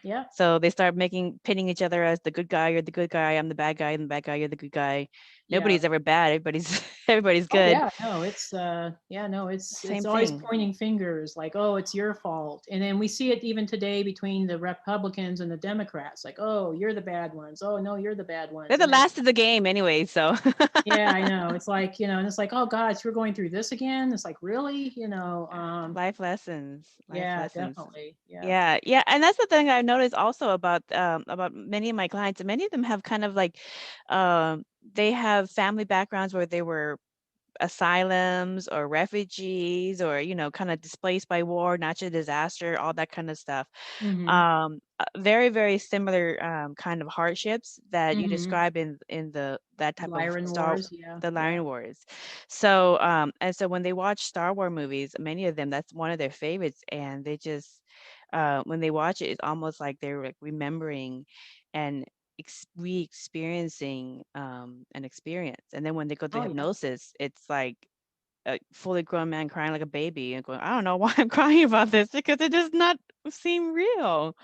Yeah. So they start pitting each other as the good guy, you're the good guy, I'm the bad guy, and the bad guy, you're the good guy. Nobody's ever bad. Everybody's good. It's always pointing fingers like, oh, it's your fault. And then we see it even today between the Republicans and the Democrats, like, oh, you're the bad ones. Oh no, you're the bad ones. They're the last of the game anyway, so. Yeah, I know. It's like, and it's like, oh gosh, we're going through this again. It's like, really, life lessons. Definitely. Yeah. And that's the thing I've noticed also about many of my clients. Many of them have kind of like, they have family backgrounds where they were asylums or refugees or kind of displaced by war, natural disaster, all that kind of stuff. Very, very similar kind of hardships that you describe in that type Lyran of Wars, the Lyran Wars. So and so when they watch Star Wars movies, many of them, that's one of their favorites, and they just when they watch it, it's almost like they're like remembering and re-experiencing an experience. And then when they go to Oh yeah. hypnosis, it's like a fully grown man crying like a baby and going, I don't know why I'm crying about this because it does not seem real.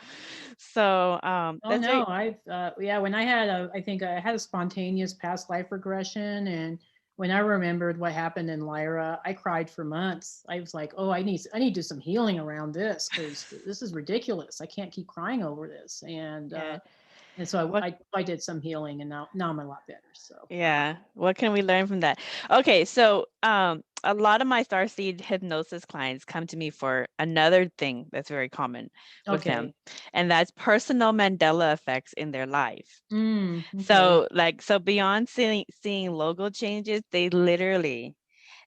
So Oh that's very no, I've yeah, when I think I had a spontaneous past life regression, and when I remembered what happened in Lyra, I cried for months. I was like, oh, I need to do some healing around this because this is ridiculous. I can't keep crying over this. yeah. And so What I did some healing, and now I'm a lot better. So Yeah. What can we learn from that? Okay, so a lot of my starseed hypnosis clients come to me for another thing that's very common with them, okay. and that's personal Mandela effects in their life. Okay. So beyond seeing logo changes, they literally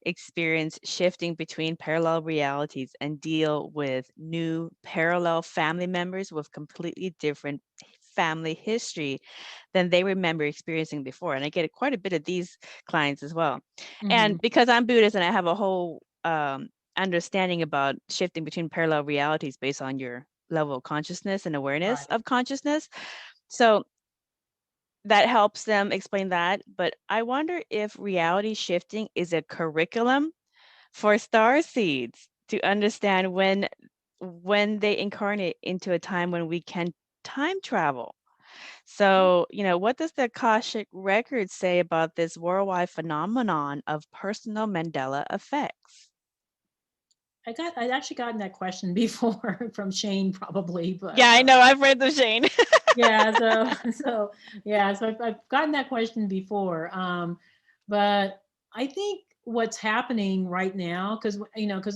experience shifting between parallel realities and deal with new parallel family members with completely different family history than they remember experiencing before. And I get quite a bit of these clients as well. Mm-hmm. And because I'm Buddhist and I have a whole understanding about shifting between parallel realities based on your level of consciousness and awareness Right. of consciousness. So that helps them explain that. But I wonder if reality shifting is a curriculum for star seeds to understand when they incarnate into a time when we can time travel. So, what does the Akashic record say about this worldwide phenomenon of personal Mandela effects? I'd actually gotten that question before from Shane probably, Yeah, but I know. I've read the Shane. yeah, so I've gotten that question before, but I think what's happening right now, because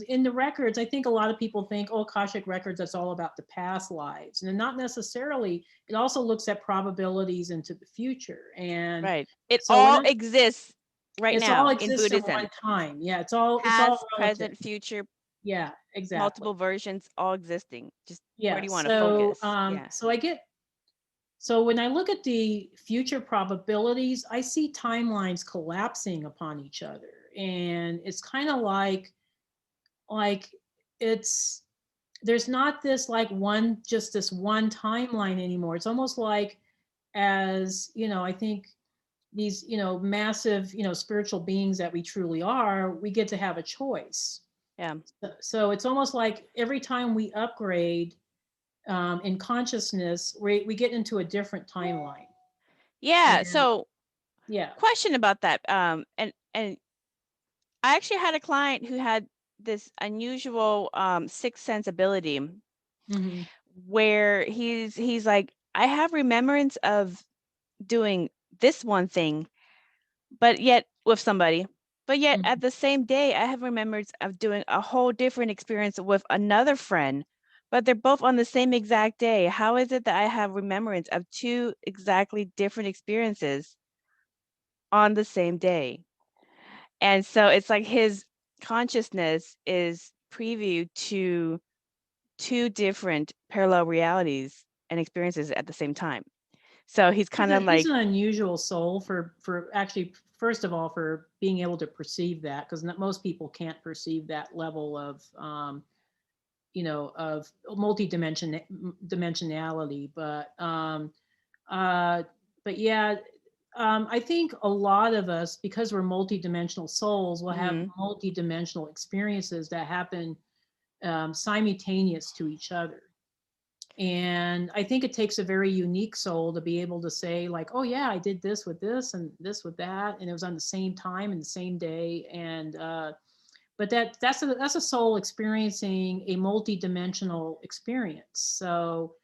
in the records, I think a lot of people think, oh, Akashic records, that's all about the past lives, and not necessarily. It also looks at probabilities into the future, and Right. It so when all I exists right it's all now in exists at one Buddhism. time. Yeah, it's all Past, relative. present, future, Yeah, exactly. multiple versions, all existing. Just where Yeah, do you want to focus? Yeah. so when I look at the future probabilities, I see timelines collapsing upon each other. And it's kind of like it's there's not this like one just this one timeline anymore. It's almost like, as I think these massive spiritual beings that we truly are, we get to have a choice. Yeah. So it's almost like every time we upgrade in consciousness, we get into a different timeline. Yeah. And So yeah. question about that. And I actually had a client who had this unusual sixth sense ability Hmm. where he's like, I have remembrance of doing this one thing, but yet with somebody, but yet Hmm. at the same day, I have remembrance of doing a whole different experience with another friend, but they're both on the same exact day. How is it that I have remembrance of two exactly different experiences on the same day? And so it's like his consciousness is preview to two different parallel realities and experiences at the same time. So he's kind of He's like, an unusual soul for actually, first of all, for being able to perceive that, because most people can't perceive that level of of dimensionality. Uh, but yeah, I think a lot of us, because we're multidimensional souls, will have mhm. multidimensional experiences that happen simultaneous to each other. And I think it takes a very unique soul to be able to say, like, oh yeah, I did this with this and this with that, and it was on the same time and the same day. And but that's a soul experiencing a multi-dimensional experience. So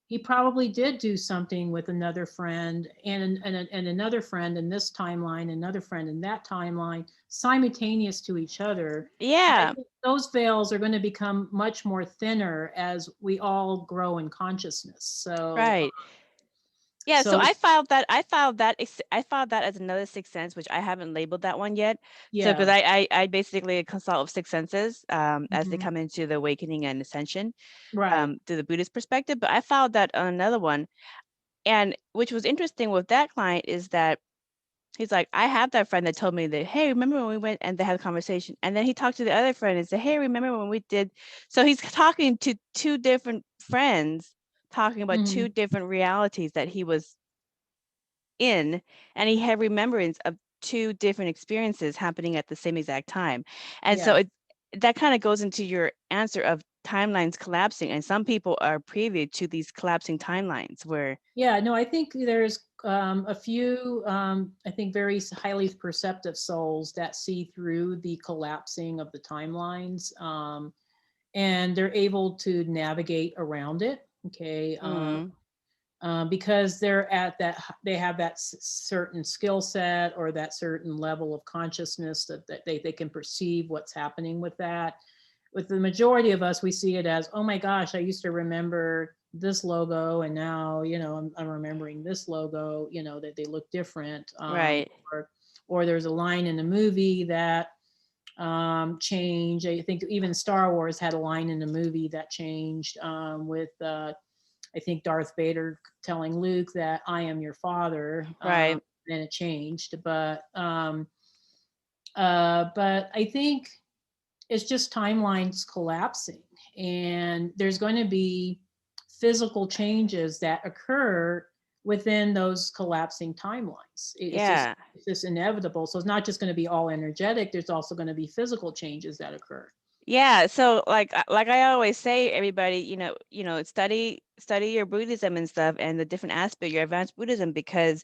he probably did do something with another friend and another friend in this timeline, another friend in that timeline, simultaneous to each other. And I Yeah, think those veils are going to become much more thinner as we all grow in consciousness. right. Yeah, so So I filed that as another sixth sense, which I haven't labeled that one yet. So because yeah. I basically consult with sixth senses as they Mhm. come into the awakening and ascension Right. through the Buddhist perspective. But I filed that on another one. And which was interesting with that client is that He's like, I have that friend that told me that, hey, remember when we went, and they had a conversation. And then he talked to the other friend and said, hey, remember when we did. So he's talking to two different friends, talking about two Mhm. different realities that he was in, and he had remembrance of two different experiences happening at the same exact time. And so Yeah. that kind of goes into your answer of timelines collapsing. And some people are privy to these collapsing timelines where, Yeah, no, I think there's a few, I think, very highly perceptive souls that see through the collapsing of the timelines, and they're able to navigate around it. Okay. mm, Because they're at that, they have that certain skill set or that certain level of consciousness that they can perceive what's happening with that. With the majority of us, we see it as, oh my gosh, I used to remember this logo, and now, I'm remembering this logo, that they look different. right. Or there's a line in a movie that changed. I think even Star Wars had a line in the movie that changed, with I think Darth Vader telling Luke that I am your father. Right. Then it changed, but I think it's just timelines collapsing, and there's going to be physical changes that occur within those collapsing timelines. It's just Yeah. it's just inevitable. So it's not just going to be all energetic. There's also going to be physical changes that occur. Yeah, so like I always say, everybody, study your Buddhism and stuff, and the different aspect, your advanced Buddhism, because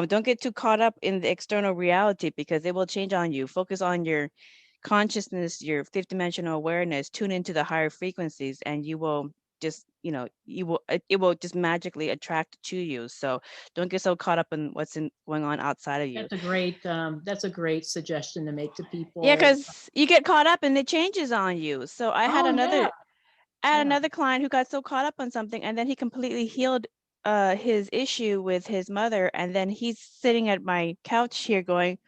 don't get too caught up in the external reality, because it will change on you. Focus on your consciousness, your fifth dimensional awareness, tune into the higher frequencies, and you will just, it will just magically attract to you. So don't get so caught up in what's going on outside of you. That's a great suggestion to make to Yeah, people. because you get caught up and it changes on you. So Oh yeah, I had yeah. another client who got so caught up on something, and then he completely healed his issue with his mother, and then he's sitting at my couch here going,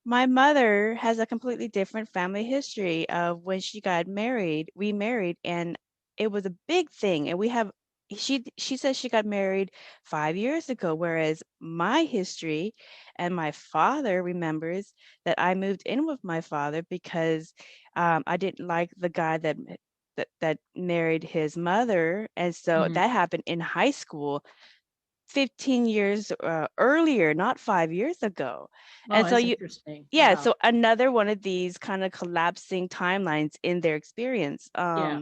my mother has a completely different family history of when she got married, remarried, and it was a big thing. And she says she got married 5 years ago, whereas my history and my father remembers that I moved in with my father because I didn't like the guy that married his mother, and so Mhm. that happened in high school 15 years earlier, not 5 years ago. Oh, And so that's interesting. yeah, Wow. so another one of these kind of collapsing timelines in their experience. Yeah.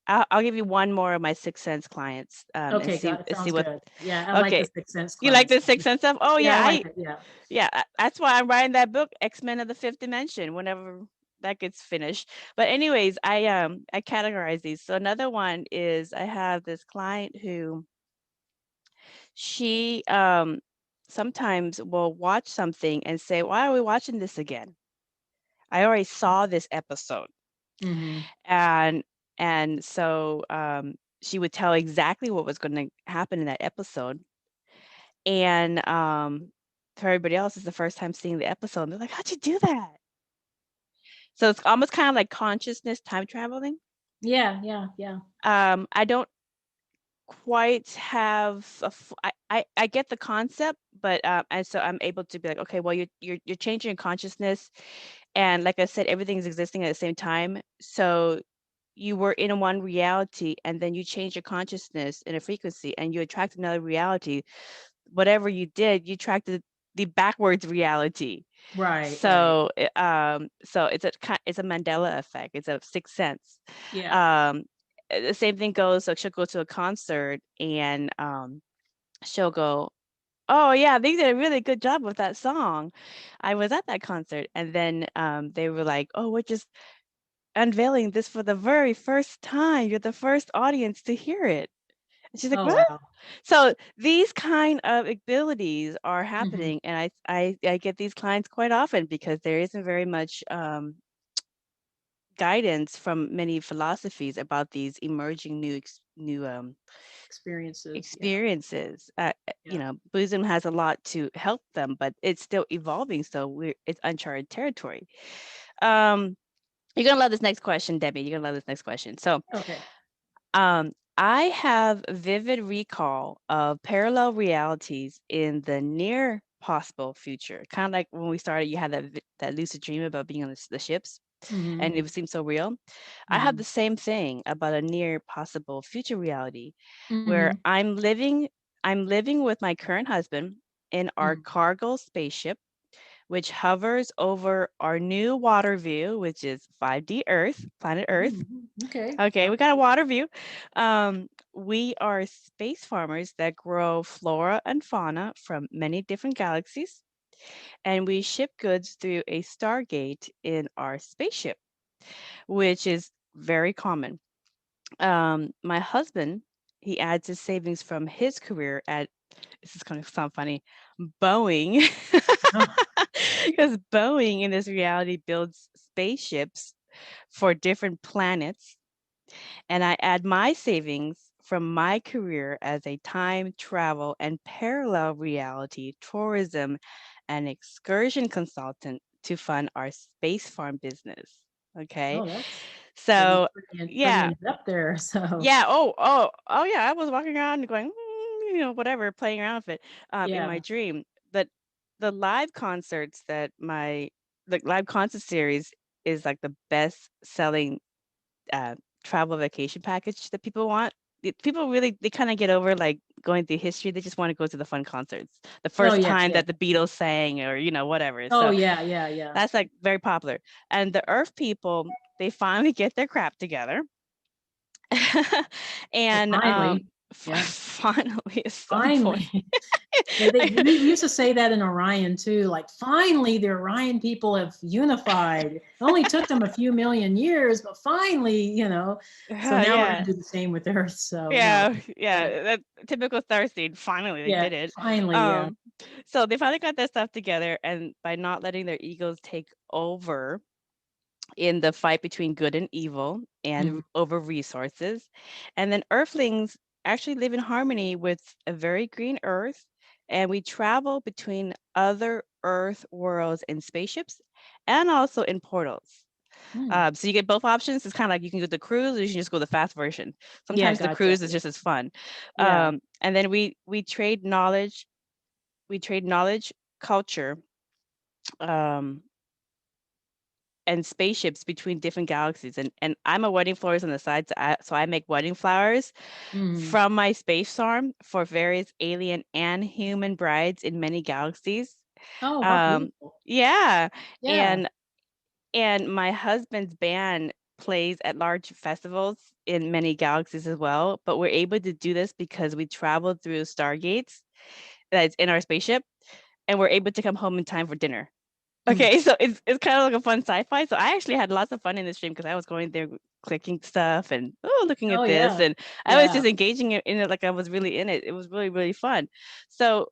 I'll give you one more of my Sixth Sense clients, and Okay, see got it. see Sounds what. good. Yeah, I like the Okay, Sixth Sense you like clients. the Sixth Sense stuff? Oh Yeah, yeah, I like it. Yeah. that's why I'm writing that book, X-Men of the Fifth Dimension, whenever that gets finished. But anyways, I categorize these. So another one is, I have this client who, she sometimes will watch something and say, why are we watching this again? I already saw this episode. Mm-hmm. And so she would tell exactly what was going to happen in that episode. And for everybody else, it's the first time seeing the episode. They're like, how'd you do that? So it's almost kind of like consciousness time traveling. Yeah, yeah, yeah. I don't quite have I get the concept, but and so I'm able to be like, okay, well, you're changing your consciousness, and like I said, everything's existing at the same time. So you were in one reality, and then you change your consciousness in a frequency, and you attract another reality. Whatever you did, you attracted the backwards reality. Right, right. So so it's a Mandela effect. It's a sixth sense. Yeah. um the same thing goes, so she'll go to a concert, and she'll go, oh yeah, they did a really good job with that song. I was at that concert. And then they were like, oh, we're just unveiling this for the very first time. You're the first audience to hear it. And she's like, Oh what? wow. So these kind of abilities are Mm-hmm. happening, and I get these clients quite often because there isn't very much guidance from many philosophies about these emerging new Experiences. Yeah, experiences. yeah. Buddhism has a lot to help them, but it's still evolving, so it's uncharted territory. Um, you're gonna love this next question, Debbie. You're gonna love this next question. So, Okay. I have vivid recall of parallel realities in the near possible future. Kind of like when we started, you had that lucid dream about being on the ships, Mm-hmm. and it seemed so real. I have Mm-hmm. the same thing about a near possible future reality where Mm-hmm. I'm living with my current husband in our cargo spaceship, which hovers over our new water view, which is 5D Earth, planet Earth. Okay. Okay, we got a water view. We are space farmers that grow flora and fauna from many different galaxies, and we ship goods through a stargate in our spaceship, which is very common. My husband, he adds his savings from his career at, this is going to sound funny, Boeing, Oh, because Boeing in this reality builds spaceships for different planets. And I add my savings from my career as a time travel and parallel reality tourism and excursion consultant to fund our space farm business. Okay. oh, that's So, pretty yeah. in depth there. So Yeah. Oh, yeah. I was walking around and going, whatever, playing around with it in my yeah. dream. But the live concerts the live concert series is like the best selling uh, travel vacation package that people want. People really, they kind of get over like going through history. They just want to go to the fun concerts. The Oh first yes, time yes. that the Beatles sang or, whatever. Oh So yeah, yeah, yeah. that's like very popular. And the Earth people, they finally get their crap together. Oh, And finally. Yeah. finally, at some point. Finally. Yeah, we used to say that in Orion too. Like, finally, the Orion people have unified. It only took them a few million years, but finally, So now we're Yeah. gonna do the same with Earth. So no, yeah, Yeah, that typical Starseed. Finally, they yeah, did it. finally, yeah. Um, so they finally got their stuff together, and by not letting their egos take over in the fight between good and evil and Mhm. over resources, and then Earthlings actually live in harmony with a very green Earth, and we travel between other Earth worlds in spaceships and also in portals. Hmm. So you get both options. It's kind of like you can go the cruise or you can just go the fast version. Yeah, Sometimes the gotcha. cruise is just as fun. Yeah. And then we trade knowledge, culture, um, and spaceships between different galaxies. And I'm a wedding florist on the side, so I make wedding flowers Mhm. from my space farm for various alien and human brides in many galaxies. Oh, how Um, beautiful. yeah, Yeah. and And my husband's band plays at large festivals in many galaxies as well, but we're able to do this because we traveled through stargates that's in our spaceship, and we're able to come home in time for dinner. Mm. Okay, so it's kind of like a fun sci-fi. So I actually had lots of fun in the stream because I was going there clicking stuff and looking Oh at this, yeah. and I was Yeah. just engaging in it like I was really in it. It was really, really fun. So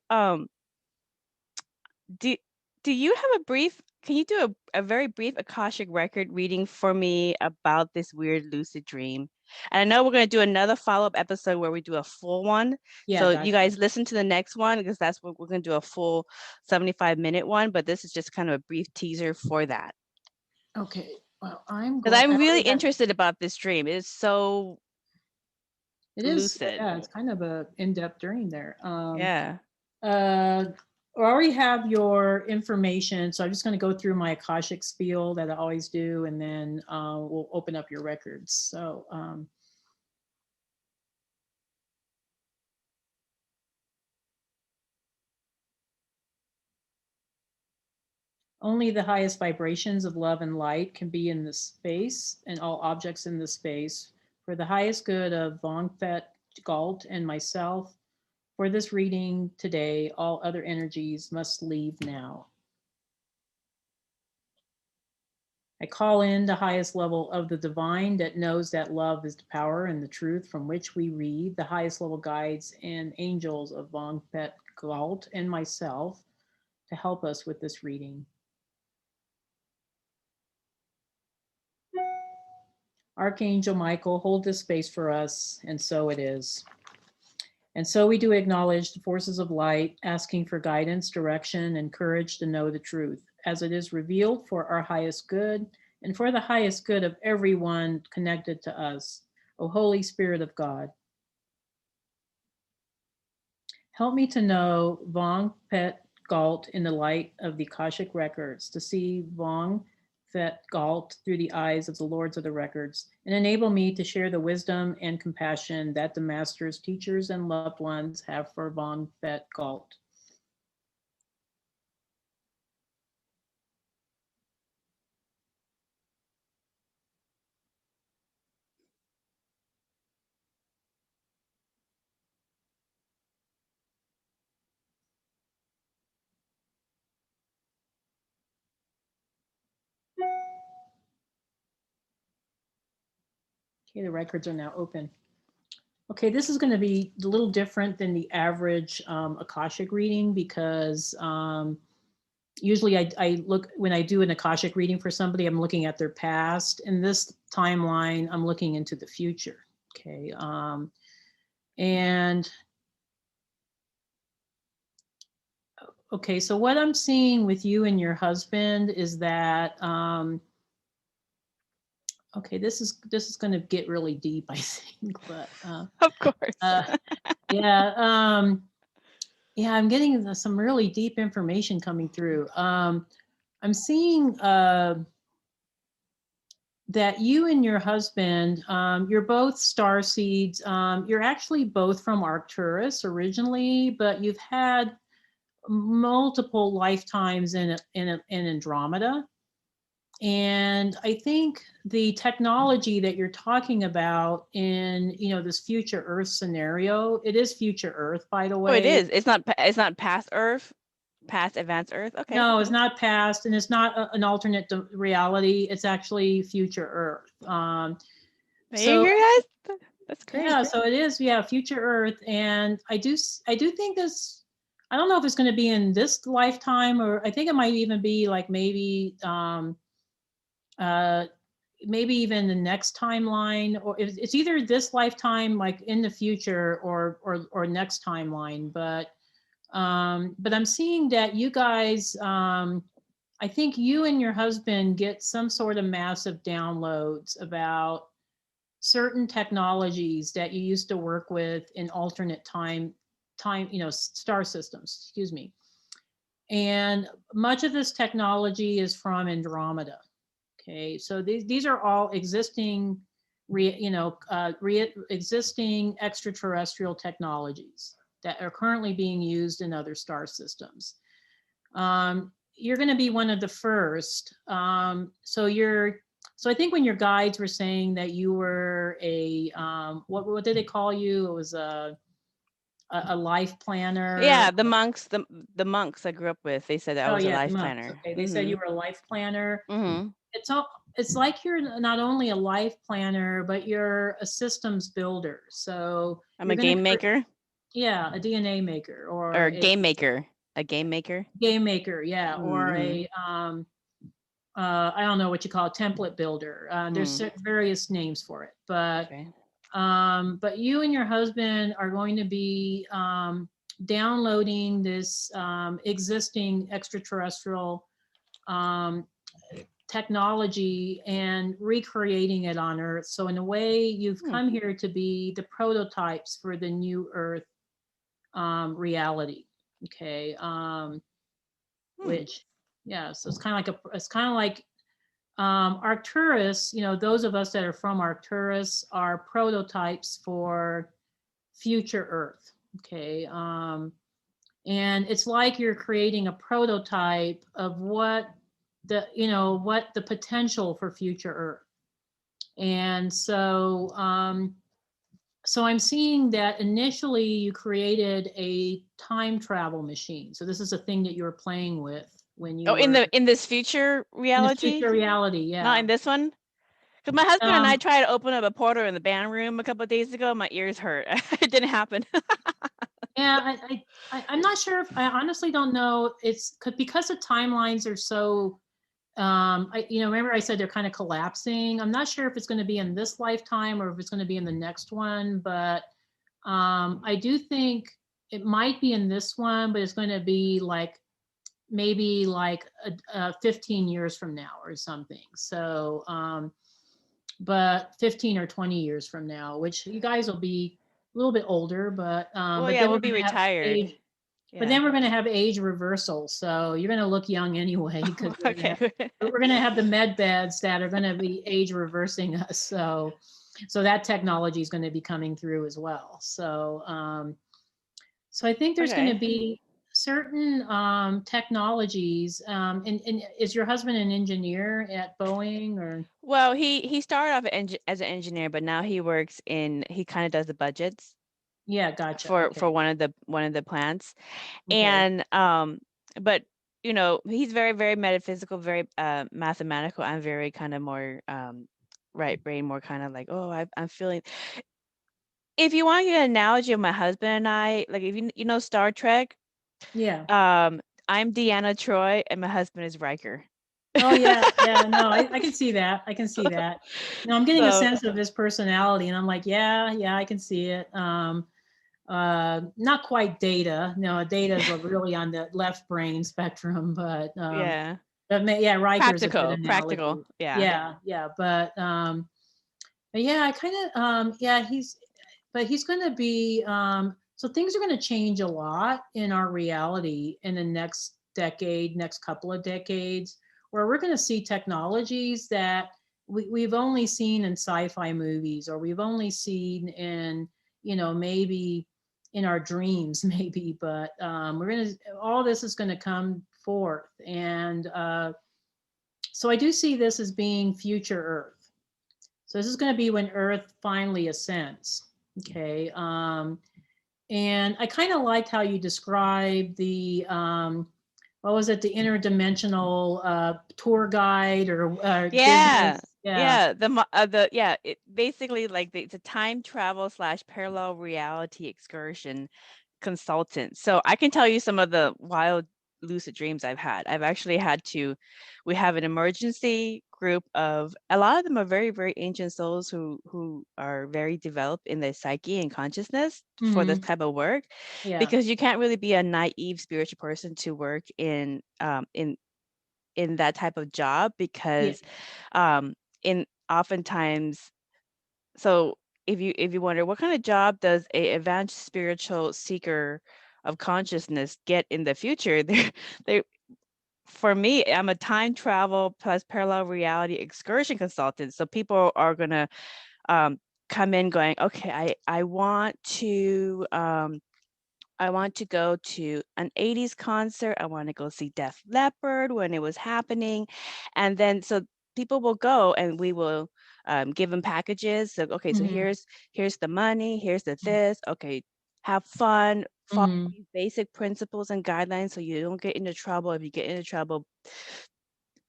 do do you have a brief, can you do a very brief Akashic record reading for me about this weird lucid dream? And I know we're going to do another follow-up episode where we do a full one. Yeah, So you gotcha. guys listen to the next one because that's what we're going to do, a full 75-minute one, but this is just kind of a brief teaser for that. Okay. Well, Because I I'm really already have. interested about this dream. It is so It is, lucid. yeah, it's kind of a in-depth dream there. Yeah. Uh, I already have your information, so I'm just going to go through my Akashic spiel that I always do, and then we'll open up your records. So, only the highest vibrations of love and light can be in the space and all objects in the space for the highest good of Vongphet, Galt, and myself. For this reading today, all other energies must leave now. I call in the highest level of the divine that knows that love is the power and the truth from which we read, the highest level guides and angels of Vongphet, Galt, and myself to help us with this reading. Archangel Michael, hold this space for us, and so it is. And so we do acknowledge the forces of light, asking for guidance, direction, and courage to know the truth, as it is revealed for our highest good and for the highest good of everyone connected to us. O Holy Spirit of God, help me to know Vong Pet Galt in the light of the Akashic records, to see Vong Fet Galt through the eyes of the lords of the records, and enable me to share the wisdom and compassion that the masters, teachers, and loved ones have for Vong Fet Galt. Okay, the records are now open. Okay, this is going to be a little different than the average Akashic reading because usually I look, when I do an Akashic reading for somebody, I'm looking at their past. In this timeline, I'm looking into the future. Okay, and okay, so what I'm seeing with you and your husband is that okay, this is going to get really deep, I think, but Of course. yeah, yeah, I'm getting some really deep information coming through. I'm seeing that you and your husband, you're both starseeds. You're actually both from Arcturus originally, but you've had multiple lifetimes in Andromeda. And I think the technology that you're talking about in, this future Earth scenario, it is future Earth, by the way. Oh, it is. It's not past Earth, past advanced Earth. Okay. No, it's not past, and it's not an alternate reality. It's actually future Earth. You hear, guys? That's great. Yeah, so it is, future Earth, and I do think this. I don't know if it's going to be in this lifetime, or I think it might even be like maybe maybe even the next timeline, or it's either this lifetime, like in the future, or next timeline. But I'm seeing that you guys, I think you and your husband get some sort of massive downloads about certain technologies that you used to work with in alternate time, star systems, excuse me. And much of this technology is from Andromeda. Okay, so these are all existing, existing extraterrestrial technologies that are currently being used in other star systems. You're going to be one of the first. So I think when your guides were saying that you were a what did they call you? It was a life planner. Yeah, the monks I grew up with, they said that I was a life planner. Okay, they said you were a life planner. Mm-hmm. It's like you're not only a life planner, but you're a systems builder. So I'm a game maker. Yeah, a DNA maker, or a game maker. A game maker. Game maker, yeah, or a I don't know what you call a template builder. There's various names for it, but but you and your husband are going to be downloading this existing extraterrestrial technology and recreating it on Earth. So in a way, you've come here to be the prototypes for the new Earth reality. Okay, which so it's kind of like Arcturus. Those of us that are from Arcturus are prototypes for future Earth. Okay, and it's like you're creating a prototype of what the potential for future Earth. And so so I'm seeing that initially you created a time travel machine. So this is a thing that you were playing with when you in this future reality? In the future reality, yeah. Not in this one? Because my husband and I tried to open up a portal in the band room a couple of days ago. My ears hurt. It didn't happen. Yeah, I'm not sure if I honestly don't know. It's because the timelines are so remember I said they're kind of collapsing. I'm not sure if it's going to be in this lifetime or if it's going to be in the next one, but I do think it might be in this one, but it's going to be like maybe like 15 years from now or something. So but 15 or 20 years from now, which you guys will be a little bit older, but Well, but yeah, then we'll we're be gonna have retired. But then we're going to have age reversal. So you're going to look young anyway, because Okay. we're going to have the med beds that are going to be age reversing us. So that technology is going to be coming through as well. So I think there's going to be certain technologies. And is your husband an engineer at Boeing, or? Well, he started off as an engineer, but now he kind of does the budgets. Yeah, gotcha. For one of the plants. Okay. And but you know, he's very, very metaphysical, very mathematical. I'm very kind of more right brain, more kind of like, oh, I'm feeling. If you want to get an analogy of my husband and I, like if you know Star Trek, Yeah. I'm Deanna Troi and my husband is Riker. Oh yeah, no, I can see that. I can see that. No, I'm getting a sense of his personality, and I'm like, yeah, I can see it. Not quite Data. No, Data is really on the left brain spectrum, but yeah, Riker's a good analogy. practical, yeah. But yeah, I kind of he's going to be so things are going to change a lot in our reality in the next couple of decades, where we're going to see technologies that we've only seen in sci-fi movies, or we've only seen in, maybe in our dreams, maybe, but all this is going to come forth. And so I do see this as being future Earth. So this is going to be when Earth finally ascends. Okay. And I kind of liked how you described the, what was it? The interdimensional tour guide, or business. It basically like it's a time travel / parallel reality excursion consultant. So I can tell you some of the wild lucid dreams I've had. We have an emergency group of, a lot of them are very, very ancient souls who are very developed in their psyche and consciousness for this type of work. Because you can't really be a naive spiritual person to work in that type of job, because in oftentimes, so if you wonder what kind of job does a advanced spiritual seeker of consciousness get in the future, they for me, I'm a time travel plus parallel reality excursion consultant. So people are gonna come in going, okay, I want to go to an 80s concert. I want to go see Def Leppard when it was happening. And then so people will go and we will give them packages. So, okay, so here's the money, here's the this. Okay, have fun, follow these basic principles and guidelines so you don't get into trouble. If you get into trouble,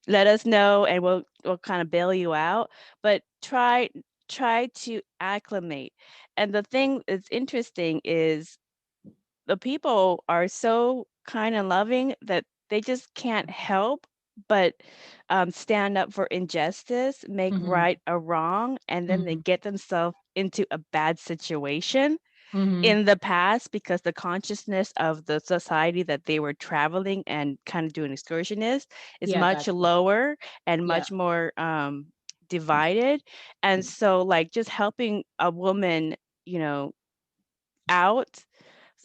let us know and we'll kind of bail you out. But try to acclimate. And the thing that's interesting is the people are so kind and loving that they just can't help but stand up for injustice, make right a wrong, and then they get themselves into a bad situation in the past because the consciousness of the society that they were traveling and kind of doing excursionist is much lower and much more divided. And so like just helping a woman, out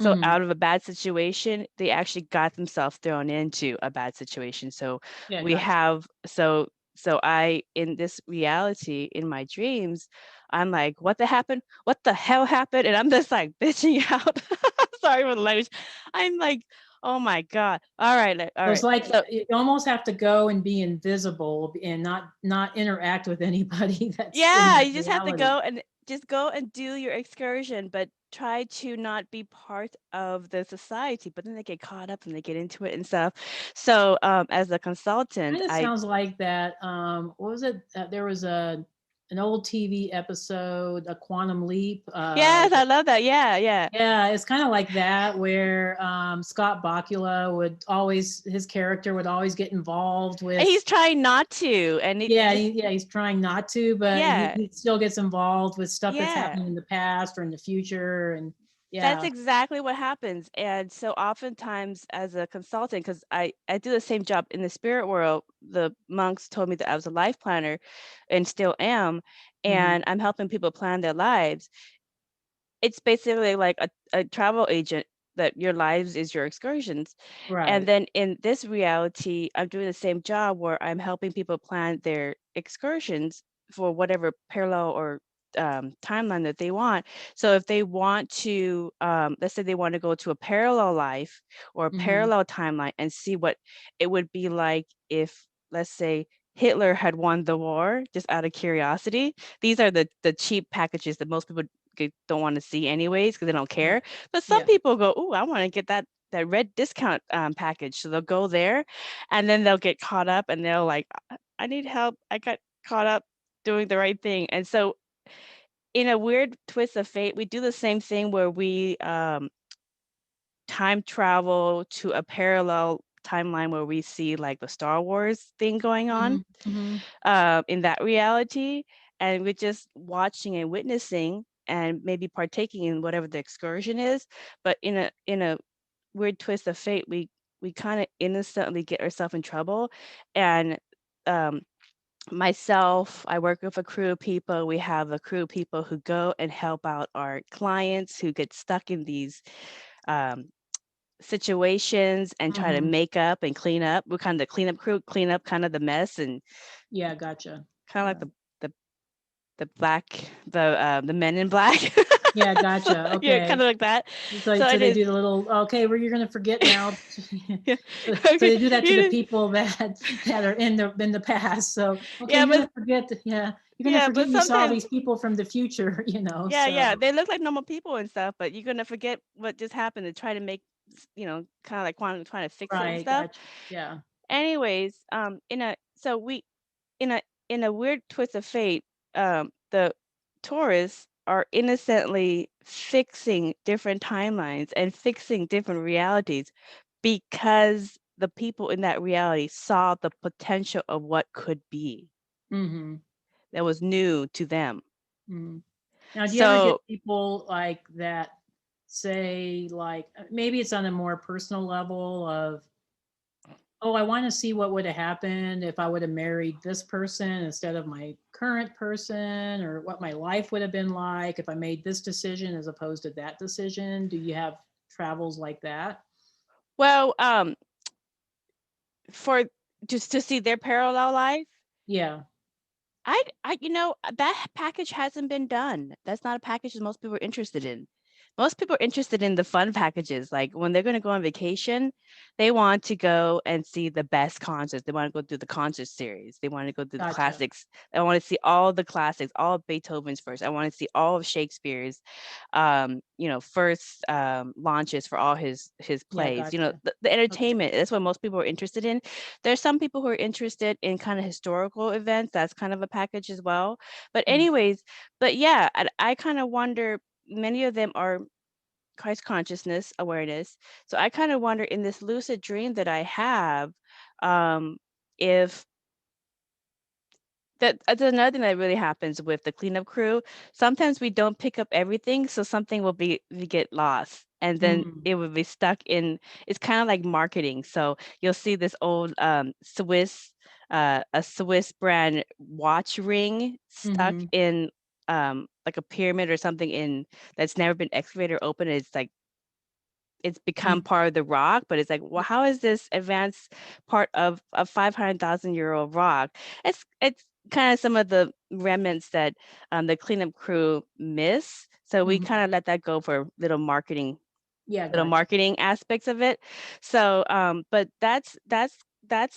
out of a bad situation, they actually got themselves thrown into a bad situation. So I, in this reality, in my dreams, I'm like, what the hell happened? And I'm just like bitching out. Sorry for the language. I'm like, oh my God. All right. It's like, so you almost have to go and be invisible and not interact with anybody. You just have to go and do your excursion, but try to not be part of the society. But then they get caught up and they get into it and stuff. So as a consultant, it sounds like that. What was it? There was an old TV episode, A Quantum Leap. Yes, I love that. Yeah, it's kind of like that, where Scott Bakula his character would always get involved with. And he's trying not to, and he's trying not to, but he still gets involved with stuff that's happening in the past or in the future, and that's exactly what happens. And so oftentimes as a consultant, because I do the same job in the spirit world, the monks told me that I was a life planner and still am, and I'm helping people plan their lives. It's basically like a travel agent. that your lives is your excursions. And Right. then in this reality, I'm doing the same job where I'm helping people plan their excursions for whatever parallel or timeline that they want. So if they want to, let's say they want to go to a parallel life or a Mm-hmm. parallel timeline and see what it would be like if, let's say, Hitler had won the war, just out of curiosity. These are the cheap packages that most people don't want to see anyways because they don't Yeah. care. But some Yeah. people go, "Oh, I want to get that red discount package." So they'll go there, and then they'll get caught up, and they'll like, "I need help. I got caught up doing the right thing." And so, in a weird twist of fate, we do the same thing where we time travel to a parallel timeline where we see like the Star Wars thing going on Mm-hmm. in that reality, and we're just watching and witnessing and maybe partaking in whatever the excursion is. But in a weird twist of fate, we kind of innocently get ourselves in trouble. And um, myself, I work with a crew of people. We have a crew of people who go and help out our clients who get stuck in these um, situations and try to Mm-hmm. make up and clean up. We're kind of the cleanup crew, clean up kind of the mess, and Yeah, gotcha. kind of Yeah. like the the men in black. Yeah, So, gotcha. yeah, Okay. kind of like that. So, So so it they is. do the little, okay, well, you're gonna forget now. Yeah. So Okay. they do that to You the just, people that are in the past. So okay, yeah, you're but gonna forget. Yeah, you're gonna yeah, forget but you saw sometimes, these people from the future. yeah, So yeah, they look like normal people and stuff, but you're gonna forget what just happened and try to make, kind of like trying to fix it and right, stuff. gotcha. Yeah. Anyways, in a weird twist of fate, the tourists are innocently fixing different timelines and fixing different realities because the people in that reality saw the potential of what could be Mm-hmm. that was new to them. Mm-hmm. Now, do you ever get So, people like that say like maybe it's on a more personal level of, oh, I want to see what would have happened if I would have married this person instead of my current person, or what my life would have been like if I made this decision as opposed to that decision. Do you have travels like that? well, for just to see their parallel life, Yeah. that package hasn't been done. That's not a package that most people are interested in. Most people are interested in the fun packages. Like when they're going to go on vacation, they want to go and see the best concerts. They want to go do the concert series. They want to go do the Gotcha. classics. I want to see all the classics, all of Beethoven's first. I want to see all of Shakespeare's, first launches for all his Yeah, plays. gotcha. The Okay. entertainment. That's what most people are interested in. There's some people who are interested in kind of historical events. That's kind of a package as well. But Mm. anyways, but yeah, I kind of wonder, many of them are Christ consciousness awareness. So I kind of wonder in this lucid dream that I have, if that's another thing that really happens with the cleanup crew. Sometimes we don't pick up everything, so something will we get lost, and then Mm. it will be stuck in. It's kind of like marketing. So you'll see this old a Swiss brand watch ring stuck Mm-hmm. in like a pyramid or something in that's never been excavated or opened. It's like it's become Mm. part of the rock, but it's like, well, how is this advanced part of a 500,000-year-old rock? It's kind of some of the remnants that the cleanup crew miss. So we Mm-hmm. kind of let that go for Yeah, little gotcha. marketing aspects of it. So, but that's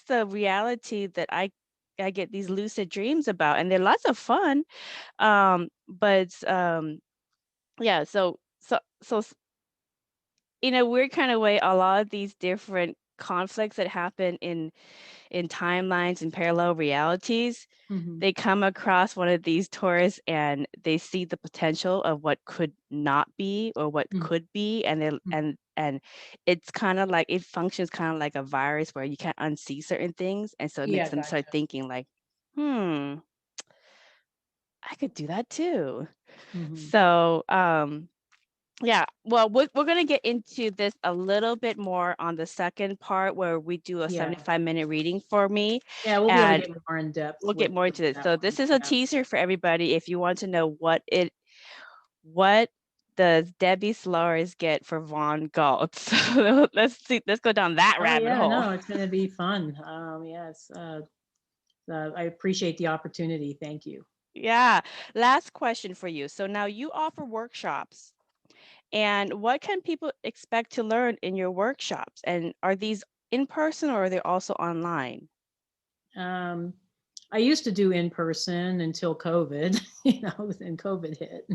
the reality that I get these lucid dreams about, and they're lots of fun. But yeah, so in a weird kind of way, a lot of these different conflicts that happen in timelines and parallel realities, Mm-hmm. they come across one of these tourists and they see the potential of what could not be or what could be, and they Mm-hmm. and it's kind of like it functions kind of like a virus where you can't unsee certain things, and so it Yeah, makes them start gotcha. thinking like, hmm, I could do that too. Mm-hmm. So yeah, well, we're going to get into this a little bit more on the second part where we do a Yeah. 75-minute reading for me, Yeah, we'll be able to and get more in depth we'll get more with into this. that So one. this is a Yeah. teaser for everybody if you want to know what does Debbie Solaris get for Von Galt? So let's go down that Oh rabbit yeah, hole. no, it's going to be fun. Yes, I appreciate the opportunity. Thank you. Yeah. Last question for you. So now you offer workshops, and what can people expect to learn in your workshops? And are these in person or are they also online? Um, I used to do in person until COVID, and COVID hit,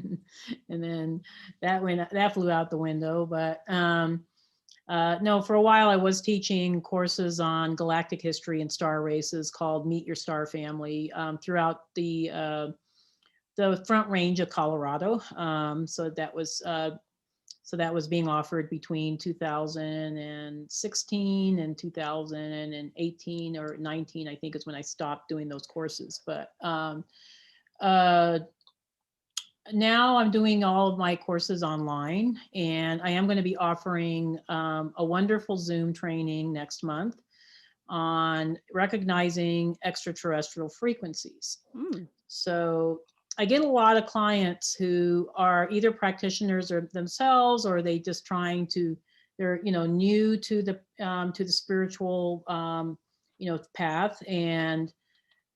and then that flew out the window. But no, for a while I was teaching courses on galactic history and star races called Meet Your Star Family throughout the Front Range of Colorado. So that was being offered between 2016 and 2018 or 19, I think is when I stopped doing those courses. But uh, now I'm doing all of my courses online, and I am going to be offering a wonderful Zoom training next month on recognizing extraterrestrial frequencies. So I get a lot of clients who are either practitioners or themselves, or they just they're new to the spiritual path, and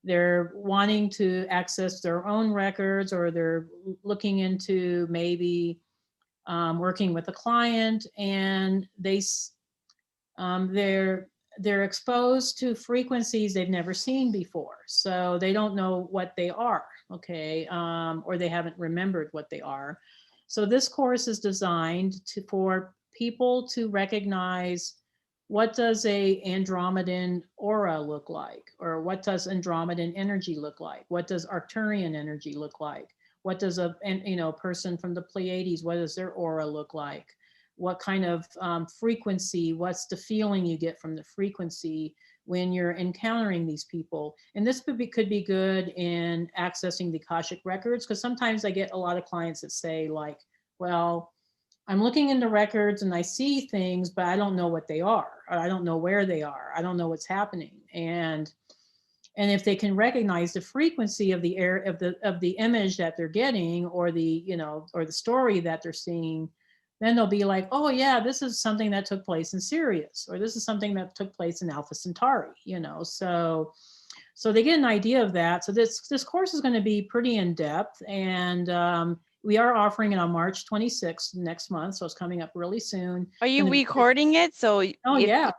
they're wanting to access their own records, or they're looking into maybe working with a client, and they're exposed to frequencies they've never seen before, so they don't know what they are, okay, or they haven't remembered what they are. So this course is designed for people to recognize, what does a Andromedan aura look like, or what does Andromedan energy look like, what does Arcturian energy look like, what does a person from the Pleiades, what does their aura look like, what kind of frequency, what's the feeling you get from the frequency when you're encountering these people. And this could be good in accessing the Akashic records, because sometimes I get a lot of clients that say, like, well, I'm looking in the records and I see things, but I don't know what they are, or I don't know where they are, I don't know what's happening. And if they can recognize the frequency of the air of the image that they're getting, or the or the story that they're seeing, then they'll be like, oh yeah, this is something that took place in Sirius, or this is something that took place in Alpha Centauri, so they get an idea of that. So this course is going to be pretty in depth, and we are offering it on March 26th next month, so it's coming up really soon. Are you recording it? So yeah.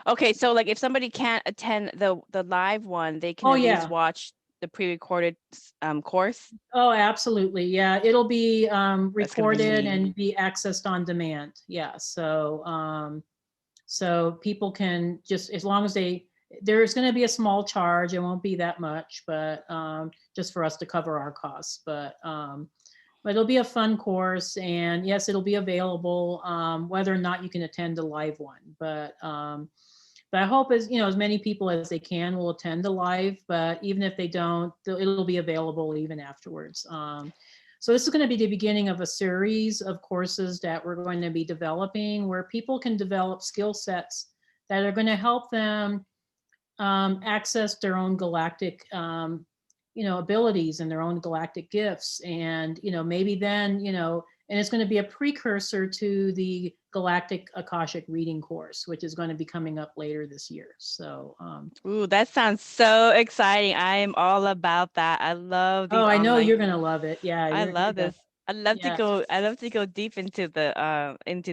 Okay, so like if somebody can't attend the live one, they can at least watch the pre-recorded course. Oh, absolutely. Yeah, it'll be recorded and be accessed on demand. Yeah, so people can just, as long as there's going to be a small charge. It won't be that much, but just for us to cover our costs. But it'll be a fun course, and yes, it'll be available whether or not you can attend a live one. But I hope as many people as they can will attend the live. But even if they don't, it'll be available even afterwards. So this is going to be the beginning of a series of courses that we're going to be developing, where people can develop skill sets that are going to help them access their own galactic abilities and their own galactic gifts. And maybe then and it's going to be a precursor to the Galactic Akashic reading course, which is going to be coming up later this year. So ooh, that sounds so exciting. I am all about that. I love these I know you're going to love it. Yeah, I love this. I love to go deep into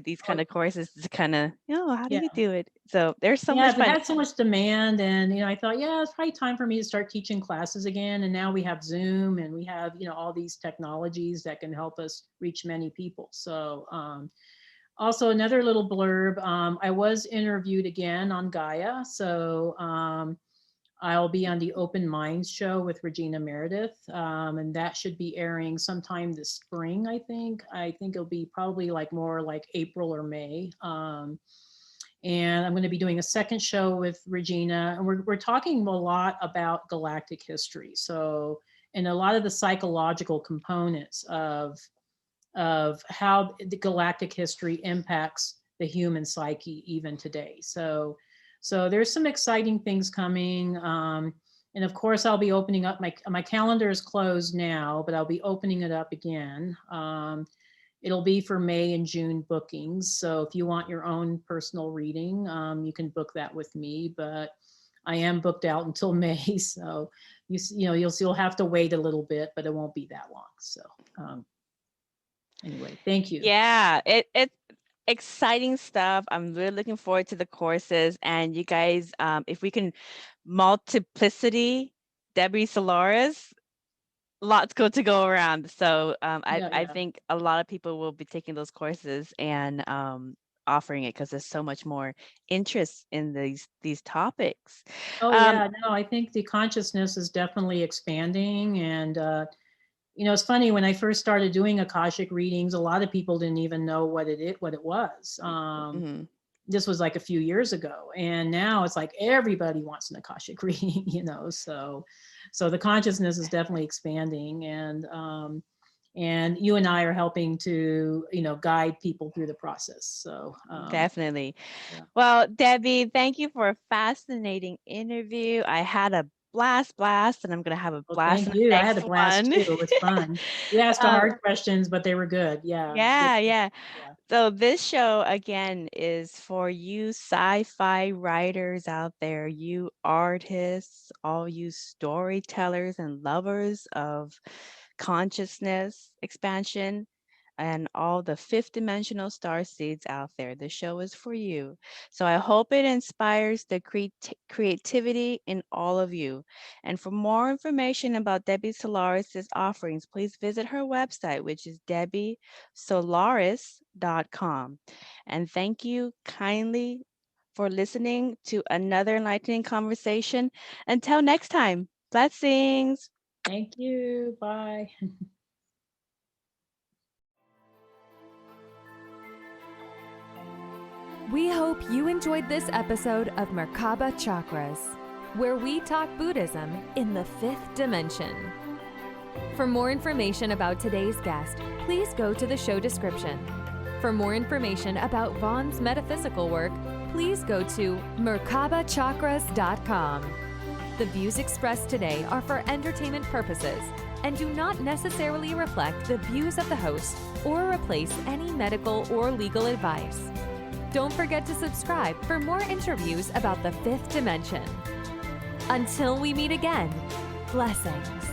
these kind of courses to kind of, how do you do it? So there's so much fun. It had so much demand, and I thought, it's probably time for me to start teaching classes again. And now we have Zoom, and we have all these technologies that can help us reach many people. So also another little blurb, I was interviewed again on Gaia. So I'll be on the Open Minds show with Regina Meredith, and that should be airing sometime this spring, I think. I think it'll be probably more like April or May. And I'm going to be doing a second show with Regina, and we're talking a lot about galactic history. So, and a lot of the psychological components of how the galactic history impacts the human psyche even today. So there's some exciting things coming. And of course, I'll be opening up my calendar is closed now, but I'll be opening it up again it'll be for May and June bookings. So if you want your own personal reading, you can book that with me. But I am booked out until May, so you'll have to wait a little bit, but it won't be that long. So anyway, thank you. Yeah, it's exciting stuff. I'm really looking forward to the courses. And you guys, if we can multiplicity Debbie Solaris, lots good to go around. So I think a lot of people will be taking those courses and offering it because there's so much more interest in these topics. Oh yeah, no, I think the consciousness is definitely expanding. And it's funny, when I first started doing Akashic readings, a lot of people didn't even know what it was. This was like a few years ago, and now it's like everybody wants an Akashic reading, so the consciousness is definitely expanding. And you and I are helping to guide people through the process. So definitely. Yeah. Well, Debbie, thank you for a fascinating interview. I had a blast, and I'm gonna have a blast. Thank you. I had a blast too. It was fun. You asked hard questions, but they were good. Yeah. So this show, again, is for you sci-fi writers out there, you artists, all you storytellers and lovers of consciousness expansion, and all the fifth dimensional star seeds out there. The show is for you. So I hope it inspires the creativity in all of you. And for more information about Debbie Solaris's offerings, please visit her website, which is debbiesolaris.com. And thank you kindly for listening to another enlightening conversation. Until next time, blessings. Thank you. Bye. We hope you enjoyed this episode of Merkaba Chakras, where we talk Buddhism in the fifth dimension. For more information about today's guest, please go to the show description. For more information about Vaughn's metaphysical work, please go to merkabachakras.com. The views expressed today are for entertainment purposes and do not necessarily reflect the views of the host or replace any medical or legal advice. Don't forget to subscribe for more interviews about the fifth dimension. Until we meet again, blessings.